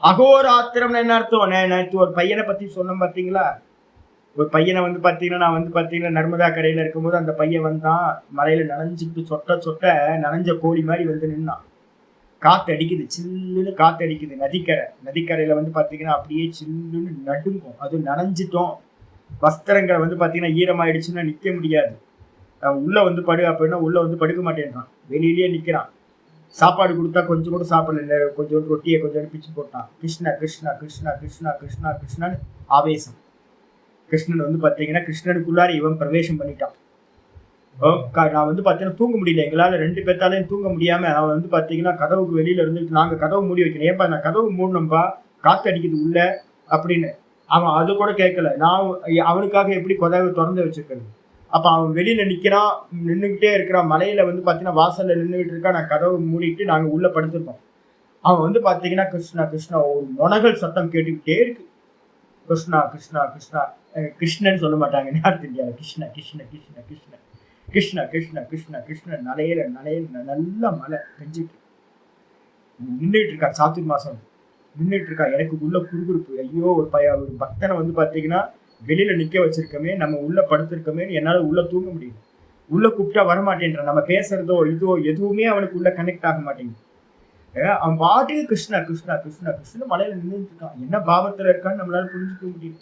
அகோராத்திரம் என்ன அர்த்தம்? நேற்று ஒரு பையனை பத்தி சொன்னோம் பாத்தீங்களா? ஒரு பையனை வந்து பாத்தீங்கன்னா நான் வந்து பாத்தீங்கன்னா நர்மதா கரையில இருக்கும்போது அந்த பையன் வந்தான், மலையில நனைஞ்சிட்டு சொட்ட நனைஞ்ச கோழி மாதிரி வந்து நின்னான். காத்து அடிக்குது, சில்லுன்னு காத்து அடிக்குது. நதிக்கரையில வந்து பாத்தீங்கன்னா அப்படியே சில்லுன்னு நடுங்கும். அதுவும் நனைஞ்சிட்டோம், வஸ்திரங்களை வந்து பாத்தீங்கன்னா ஈரமாயிடுச்சுன்னா நிக்க முடியாது. உள்ள வந்து படு அப்படின்னா உள்ள வந்து படுக்க மாட்டேன்றான், வெளியிலேயே நிக்கிறான். சாப்பாடு கொடுத்தா கொஞ்சம் கூட சாப்பிடல, கொஞ்சம் ரொட்டியை கொஞ்சம் பிச்சு போட்டான். கிருஷ்ணா கிருஷ்ணா கிருஷ்ணா கிருஷ்ணா கிருஷ்ணா கிருஷ்ணான்னு ஆவேசம். கிருஷ்ணன் வந்து பாத்தீங்கன்னா கிருஷ்ணனுக்குள்ளார இவன் பிரவேசம் பண்ணிட்டான். நான் வந்து பாத்தீங்கன்னா தூங்க முடியல, எங்களால 2 பேர்த்தாலையும் தூங்க முடியாம அவன் வந்து பாத்தீங்கன்னா கதவுக்கு வெளியில இருந்துட்டு நாங்க கதவு மூடி வைக்கணும். ஏப்பா நான் கதவு மூடணும்பா, காத்து அடிக்குது உள்ள அப்படின்னு. அவன் அது கூட கேட்கல. நான் அவனுக்காக எப்படி கதவை திறந்து வச்சிருக்கிறது? அப்ப அவன் வெளியில நின்றுகிட்டே இருக்கிறான். மலையில வந்து பாத்தீங்கன்னா வாசல்ல நின்றுகிட்டு இருக்கா. நான் கதவு மூடிட்டு நாங்க உள்ள படுத்திருக்கோம். அவன் வந்து பாத்தீங்கன்னா கிருஷ்ணா கிருஷ்ணா ஒரு முனகல் சத்தம் கேட்டுக்கிட்டே இருக்கு. கிருஷ்ணா கிருஷ்ணா கிருஷ்ணா, கிருஷ்ணன்னு சொல்ல மாட்டாங்க நார்த் இந்தியாவில். கிருஷ்ணா கிருஷ்ணா கிருஷ்ணா கிருஷ்ணா கிருஷ்ணா கிருஷ்ணா கிருஷ்ணா கிருஷ்ணா. நலையில நல்ல மழை பெஞ்சிட்டு நின்றுட்டு இருக்கா. சாத்துர் மாசம் நின்றுட்டு இருக்கா. எனக்கு உள்ள குறுகுறுப்பு. ஐயோ, ஒரு பக்தனை வந்து பாத்தீங்கன்னா வெளியில நிக்க வச்சிருக்கமே, நம்ம உள்ள படுத்திருக்கமே, என்னால உள்ள தூங்க முடியும். உள்ள கூப்பிட்டா வரமாட்டேன்ற. நம்ம பேசுறதோ இதோ எதுவுமே அவனுக்கு உள்ள கனெக்ட் ஆக மாட்டேங்குது. அவன் பாட்டுக்கு கிருஷ்ணா கிருஷ்ணா கிருஷ்ணா கிருஷ்ணா மலையில நின்றுட்டு இருக்கான். என்ன பாவத்துல இருக்கான்னு நம்மளால புரிஞ்சுக்க முடியும்.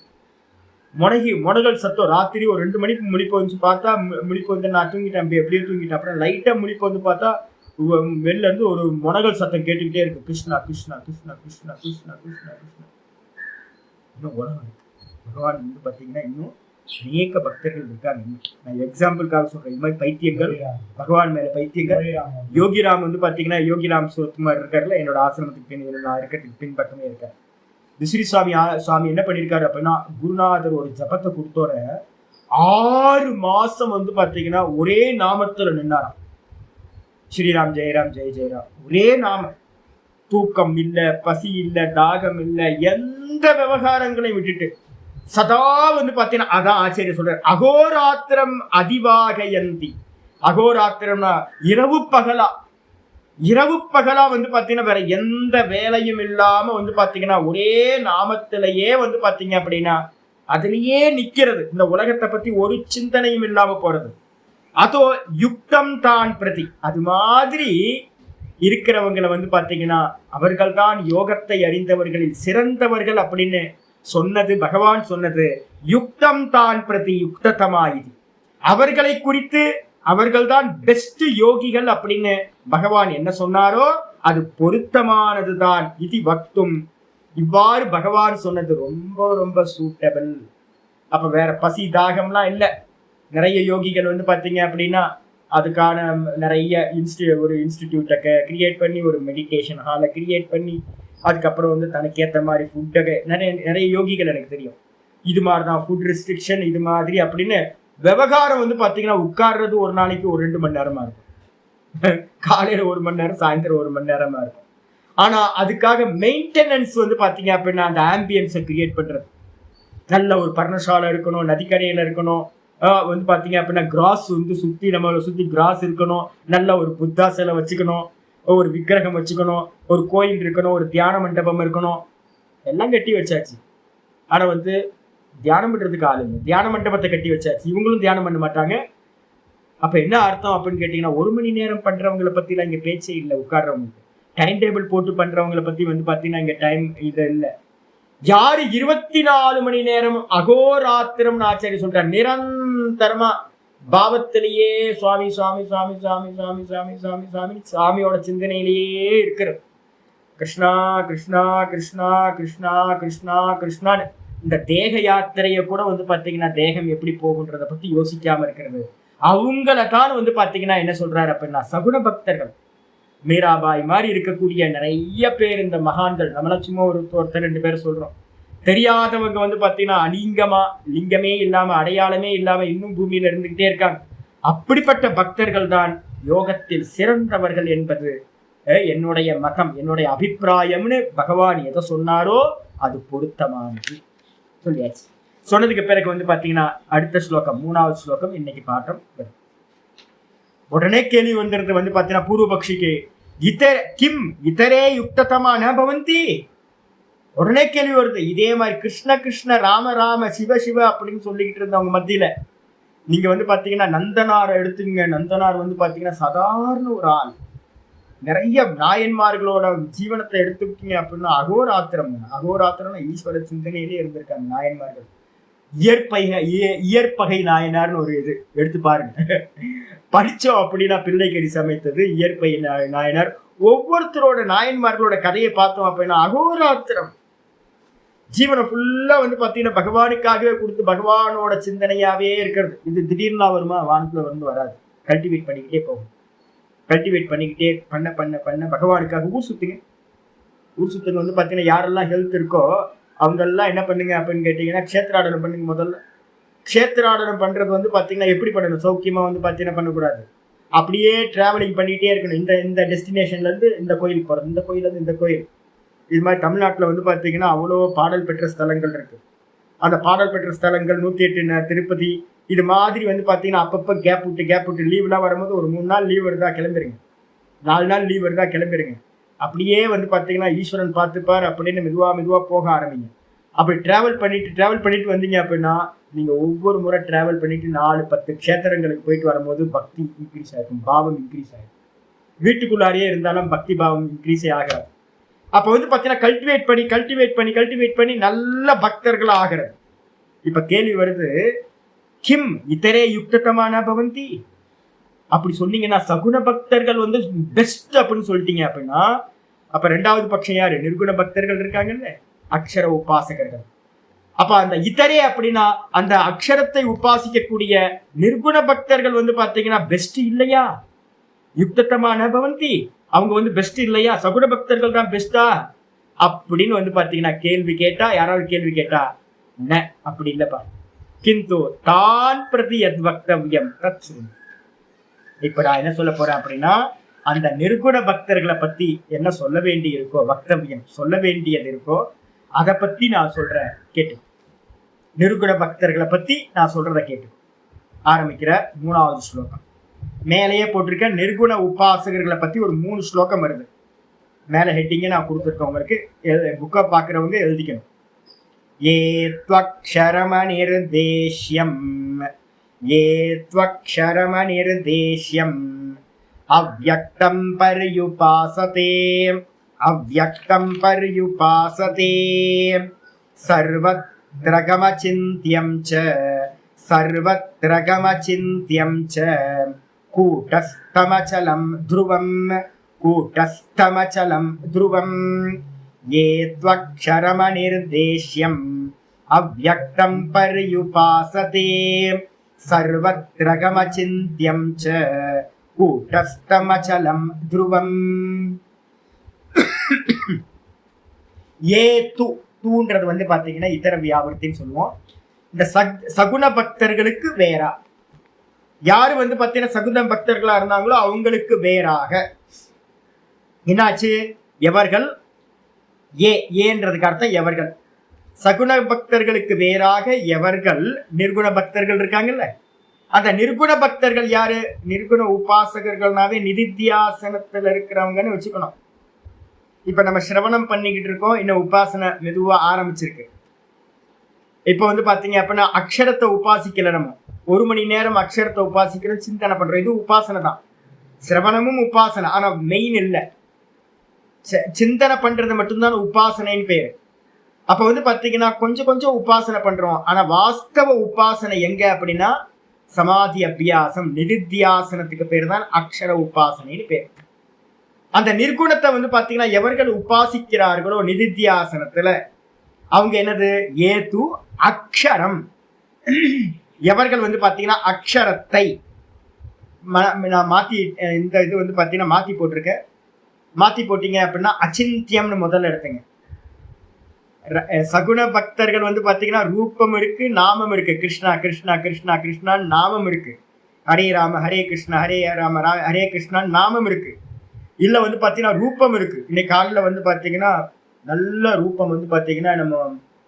முனகல் சத்தம். ராத்திரி ஒரு 2 மணிக்கு முழிப்பு வந்து பார்த்தா, முழிப்பு வந்து நான் தூங்கிட்டேன், எப்படியே தூங்கிட்டேன். அப்புறம் லைட்டா முழிப்பு வந்து பார்த்தா வெளில இருந்து ஒரு முனகல் சத்தம் கேட்டுக்கிட்டே இருக்கு. கிருஷ்ணா கிருஷ்ணா கிருஷ்ணா கிருஷ்ணா கிருஷ்ணா கிருஷ்ணா கிருஷ்ணா. இன்னும் உலகம் இருக்கு. பகவான் வந்து பாத்தீங்கன்னா இன்னும் அநேக பக்தர்கள் இருக்காங்க. நான் எக்ஸாம்பிளுக்காக சொல்றேன். இது மாதிரி பைத்தியங்கள், பகவான் மேல பைத்தியங்கள். யோகிராம் வந்து பாத்தீங்கன்னா யோகிராம் சுகுமார் இருக்காருல, என்னோட ஆசிரமத்துக்கு நான் இருக்கிறதுக்கு பின்பக்கமே இருக்கேன். விசிறி சுவாமி என்ன பண்ணிருக்காரு அப்படின்னா, குருநாதர் ஒரு ஜபத்தை கொடுத்தோட 6 மாசம் வந்து பாத்தீங்கன்னா ஒரே நாமத்துல நின்னாராம். ஸ்ரீராம் ஜெயராம் ஜெய ஜெயராம், ஒரே நாமம். தூக்கம் இல்ல, பசி இல்ல, தாகம் இல்ல, எந்த விவகாரங்களையும் விட்டுட்டு சதா வந்து பாத்தீங்கன்னா, அதான் ஆச்சரிய சொல்றாரு, அகோராத்திரம் அதிவாகயந்தி. அகோராத்திரம்னா இரவு பகலா வந்து பாத்தீங்கன்னா வேற எந்த வேலையும் இல்லாம வந்து பாத்தீங்கன்னா ஒரே நாமத்திலேயே வந்து பாத்தீங்க அப்படின்னா அதுலயே நிக்கிறது. இந்த உலகத்தை பத்தி ஒரு சிந்தனையும் இல்லாம போறது. அதோ யுக்தம் தான் பிரதி. அது மாதிரி இருக்கிறவங்களை வந்து பாத்தீங்கன்னா அவர்கள் தான் யோகத்தை அறிந்தவர்களில் சிறந்தவர்கள் அப்படின்னு சொன்னது பகவான் சொன்னது. யுக்தம் தான் பிரதி யுக்ததமாயிது. அவர்களை குறித்து அவர்கள் தான் பெஸ்ட் யோகிகள் அப்படின்னு பகவான் என்ன சொன்னாரோ அது பொருத்தமானதுதான் இது வக்தும். இவ்வாறு பகவான் சொன்னது ரொம்ப ரொம்ப சூட்டபிள். அப்ப வேற பசி தாகம்லாம் இல்ல. நிறைய யோகிகள் வந்து பாத்தீங்க அப்படின்னா அதுக்கான நிறைய ஒரு இன்ஸ்டிடியூட்டை கிரியேட் பண்ணி, ஒரு மெடிடேஷன் ஹாலை கிரியேட் பண்ணி, அதுக்கப்புறம் வந்து தனக்கு ஏற்ற மாதிரி ஃபுட்டை நிறைய யோகிகள் எனக்கு தெரியும். இது மாதிரிதான் ஃபுட் ரெஸ்ட்ரிக்ஷன் இது மாதிரி அப்படின்னு விவகாரம் வந்து பாத்தீங்கன்னா உட்கார்றது ஒரு நாளைக்கு ஒரு 2 மணி நேரமா இருக்கும். காலையில 1 மணி நேரம், சாயந்தரம் 1 மணி நேரமா இருக்கும். ஆனா அதுக்காக மெயின்டெனன்ஸ் வந்து பாத்தீங்க அப்படின்னா அந்த ஆம்பியன்ஸை கிரியேட் பண்றது, நல்ல ஒரு பர்ணசாலை இருக்கணும், நதிக்கரையில இருக்கணும், வந்து பாத்தீங்க அப்படின்னா கிராஸ் வந்து நம்மளை சுத்தி கிராஸ் இருக்கணும், நல்ல ஒரு புத்தா சிலை வச்சுக்கணும், ஒரு விக்கிரகம் வச்சுக்கணும், ஒரு கோயில் இருக்கணும், ஒரு தியான மண்டபம் இருக்கணும், எல்லாம் கட்டி வச்சாச்சு. ஆனா வந்து தியானம் பண்றதுக்கு ஆள் இல்லை. தியான மண்டபத்தை கட்டி வச்சாச்சு, இவங்களும் தியானம் பண்ண மாட்டாங்க. அப்ப என்ன அர்த்தம் அப்படின்னு கேட்டீங்கன்னா 1 மணி நேரம் பண்றவங்களை பத்தி எல்லாம் இங்க பேச்சே இல்லை. உட்கார்றவங்களுக்கு டைம் டேபிள் போட்டு பண்றவங்களை பத்தி வந்து பாத்தீங்கன்னா இங்க டைம் இது இல்லை. யாரு 24 மணி நேரம் அகோராத்திரம் ஆச்சாரிய சொல்றார், நிரந்தரமா பாவத்திலேயே சுவாமி சுவாமி சுவாமி சுவாமி சுவாமி சுவாமி சுவாமி சுவாமி சுவாமியோட சிந்தனையிலேயே இருக்கிற கிருஷ்ணா கிருஷ்ணா கிருஷ்ணா கிருஷ்ணா கிருஷ்ணா கிருஷ்ணான்னு இந்த தேக யாத்திரையை கூட வந்து பாத்தீங்கன்னா தேகம் எப்படி போகுன்றத பத்தி யோசிக்காம இருக்கிறது. அவங்கள தான் வந்து பாத்தீங்கன்னா என்ன சொல்றாரு அப்படின்னா சகுன பக்தர்கள், மீராபாய் மாதிரி இருக்கக்கூடிய நிறைய பேர், இந்த மகான்கள், நம்மளாம் சும்மா ஒருத்தர் 2 பேர் சொல்றோம். தெரியாதவங்க வந்து பாத்தீங்கன்னா அலிங்கமா, லிங்கமே இல்லாம அடையாளமே இல்லாம இன்னும் பூமியில இருந்துகிட்டே இருக்காங்க. அப்படிப்பட்ட பக்தர்கள் தான் யோகத்தில் சிறந்தவர்கள் என்பது என்னுடைய மதம், என்னுடைய அபிப்பிராயம்னு பகவான் எதை சொன்னாரோ அது பொருத்தமானது சொல்லியாச்சு. சொன்னதுக்கு பிறகு வந்து பாத்தீங்கன்னா அடுத்த ஸ்லோகம், 3வது ஸ்லோகம் இன்னைக்கு பாட்டம். உடனே கேள்வி வந்துருது வந்து பாத்தீங்கன்னா பூர்வபக்ஷிக்கு, கிம் இதரே யுக்ததமா ந பவந்தி. உடனே கேள்வி வருது. இதே மாதிரி கிருஷ்ண கிருஷ்ண ராம ராம சிவ சிவ அப்படின்னு சொல்லிக்கிட்டு இருந்தவங்க மத்தியில நீங்க வந்து பாத்தீங்கன்னா நந்தனாரை எடுத்துங்க. நந்தனார் வந்து பாத்தீங்கன்னா சாதாரண ஒரு ஆள். நிறைய நாயன்மார்களோட ஜீவனத்தை எடுத்துக்கிட்டீங்க அப்படின்னா அகோராத்திரம் ஈஸ்வர சிந்தனையிலே இருந்திருக்காங்க நாயன்மார்கள். இயற்பகை நாயனார்னு ஒரு இது எடுத்து பாருங்க. படிச்சோம் அப்படின்னா பிள்ளைக்கறி சமைத்தது இயற்பகை நாயனார். ஒவ்வொருத்தரோட நாயன்மார்களோட கதையை பார்த்தோம் அப்படின்னா அகோராத்திரம் ஜீவனை ஃபுல்லா வந்து பாத்தீங்கன்னா பகவானுக்காகவே கொடுத்து பகவானோட சிந்தனையாவே இருக்கிறது. இது திடீர்னு வருமா? வானத்துல வந்து வராது. கல்டிவேட் பண்ணிக்கிட்டே போகும். கல்டிவேட் பண்ணிக்கிட்டே பண்ண பண்ண பண்ண பகவானுக்காக ஊர் சுத்துங்க வந்து பாத்தீங்கன்னா யாரெல்லாம் ஹெல்த் இருக்கோ அவங்க எல்லாம் என்ன பண்ணுங்க அப்படின்னு கேட்டீங்கன்னா க்ஷேத்ராடனம் பண்ணுங்க. முதல்ல க்ஷேத்ராடனம் பண்றது வந்து பாத்தீங்கன்னா எப்படி பண்ணணும்? சௌக்கியமா வந்து பாத்தீங்கன்னா பண்ணக்கூடாது. அப்படியே டிராவலிங் பண்ணிக்கிட்டே இருக்கணும். இந்த டெஸ்டினேஷன்ல இருந்து இந்த கோயில் போறது, இந்த கோயில இருந்து இந்த கோயில். இது மாதிரி தமிழ்நாட்டுல வந்து பாத்தீங்கன்னா அவ்வளோ பாடல் பெற்ற ஸ்தலங்கள் இருக்கு. அந்த பாடல் பெற்ற ஸ்தலங்கள் 108 திருப்பதி இது மாதிரி வந்து பாத்தீங்கன்னா அப்பப்போ கேப் விட்டு லீவ்லாம் வரும்போது ஒரு 3 நாள் லீவ் வருதா கிளம்பிடுங்க, 4 நாள் லீவ் வருதா கிளம்பிடுங்க. அப்படியே வந்து பாத்தீங்கன்னா ஈஸ்வரன் பார்த்துப்பார் அப்படின்னு மெதுவா போக ஆரம்பிங்க. அப்படி டிராவல் பண்ணிட்டு வந்தீங்க அப்படின்னா நீங்க ஒவ்வொரு முறை டிராவல் பண்ணிட்டு 4-10 க்ஷேத்திரங்களுக்கு போயிட்டு வரும்போது பக்தி இன்க்ரீஸ் ஆகிருக்கும், பாவம் இன்க்ரீஸ் ஆகிருக்கும். வீட்டுக்குள்ளாரியே இருந்தாலும் பக்தி பாவம் இன்க்ரீஸே ஆகாது. அப்ப வந்து பாத்தீங்கன்னா கல்டிவேட் பண்ணி நல்ல பக்தர்களா ஆகிறது. இப்ப கேள்வி வருது, கிம் இதரே யுக்தமான பவந்தி. அப்படி சொன்னீங்கன்னா சகுன பக்தர்கள் வந்து பெஸ்ட் அப்படின்னு சொல்லிட்டீங்க அப்படின்னா அப்ப 2வது பட்சம் யாரு? நிர்குண பக்தர்கள் இருக்காங்கல்ல, அக்ஷர உபாசகர்கள். அப்ப அந்த இதரே அப்படின்னா அந்த அக்ஷரத்தை உபாசிக்கக்கூடிய நிர்குண பக்தர்கள் வந்து பாத்தீங்கன்னா பெஸ்ட் இல்லையா? யுக்தமான பவந்தி, அவங்க வந்து பெஸ்ட் இல்லையா? சகுன பக்தர்கள் தான் பெஸ்டா அப்படின்னு வந்து பாத்தீங்கன்னா கேள்வி கேட்டா, யாராவது கேள்வி கேட்டா அப்படி இல்லப்பா. கிந்து தான் பிரதி யத் வக்தவ்யம் தத் சுரு. இப்ப நான் என்ன சொல்ல போறேன் அப்படின்னா அந்த நிர்குண பக்தர்களை பத்தி என்ன சொல்ல வேண்டி இருக்கோ, வக்தவ்யம் சொல்ல வேண்டியது இருக்கோ அதை பத்தி நான் சொல்றேன் கேட்டு. நிர்குண பக்தர்களை பத்தி நான் சொல்றதை கேட்டு ஆரம்பிக்கிற 3வது ஸ்லோகம். மேலேயே போட்டிருக்க நிர்குண உபாசகர்களை பத்தி ஒரு 3 ஸ்லோகம் வருது. மேல ஹெட்டிங்க நான் கொடுத்துருக்கவங்களுக்கு புக்கை பாக்குறவங்க எழுதிக்கணும். ये त्वक्षरमनिर्देश्यम् अव्यक्तं पर्युपासते सर्वत्र गमचिन्त्यं च कूटस्थमचलं ध्रुवं கூட்டஸ்தமச்சலம் த்ருவம் ஏத்வக்ஷரமநிர்தேஷ்யம் அவ்யக்தம் பர்யுபாசதே சர்வத்ர கமசிந்த்யம் ச கூட்டஸ்தமச்சலம் த்ருவம். தூன்றது வந்து பாத்தீங்கன்னா இதர வியாபத்தின்னு சொல்லுவோம். இந்த சகுன பக்தர்களுக்கு வேறா, யாரு வந்து பாத்தீங்கன்னா சகுன பக்தர்களா இருந்தாங்களோ அவங்களுக்கு வேறாக என்னாச்சு, எவர்கள் ஏன்றதுக்கு அர்த்தம் எவர்கள். சகுன பக்தர்களுக்கு வேறாக எவர்கள் நிர்குண பக்தர்கள் இருக்காங்கல்ல, அந்த நிர்குண பக்தர்கள் யாரு, நிர்குண உபாசகர்கள்னாவே நிதித்தியாசனத்துல இருக்கிறவங்கன்னு வச்சுக்கணும். இப்ப நம்ம சிரவணம் பண்ணிக்கிட்டு இருக்கோம், இன்னும் உபாசனை மெதுவா ஆரம்பிச்சிருக்கு. இப்ப வந்து பாத்தீங்க அப்படின்னா அக்ஷரத்தை உபாசிக்கல, நம்ம 1 மணி நேரம் அக்ஷரத்தை உபாசிக்கிறோம், சிந்தனை பண்றோம், இது உபாசனை தான். சிரவணமும் உபாசனை, ஆனா மெயின் இல்லை, சிந்தனை பண்றது மட்டும்தான் உபாசனைன்னு பேரு. அப்ப வந்து பாத்தீங்கன்னா கொஞ்சம் கொஞ்சம் உபாசனை பண்றோம், ஆனா வாஸ்தவ உபாசனை எங்க அப்படின்னா சமாதி அபியாசம், நிதித்தியாசனத்துக்கு பேர் தான் அக்ஷர உபாசனைன்னு பேர். அந்த நிர்குணத்தை வந்து பாத்தீங்கன்னா எவர்கள் உபாசிக்கிறார்களோ நிதித்தியாசனத்துல அவங்க என்னது, ஏது அக்ஷரம். எவர்கள் வந்து பாத்தீங்கன்னா அக்ஷரத்தை நான் மாத்தி, இந்த இது வந்து பாத்தீங்கன்னா மாத்தி போட்டிருக்கேன். மாத்தி போட்டீங்க அப்படின்னா அச்சிந்தியம்னு முதல்ல எடுத்துங்க. சகுன பக்தர்கள் வந்து பாத்தீங்கன்னா ரூபம் இருக்கு, நாமம் இருக்கு. கிருஷ்ணா கிருஷ்ணா கிருஷ்ணா கிருஷ்ணான்னு நாமம் இருக்கு. ஹரே ராம ஹரே கிருஷ்ணா ஹரே ராம ஹரே கிருஷ்ணான்னு நாமம் இருக்கு. இல்ல வந்து பாத்தீங்கன்னா ரூபம் இருக்கு. இன்னைக்கு காலையில வந்து பாத்தீங்கன்னா நல்ல ரூபம் வந்து பாத்தீங்கன்னா நம்ம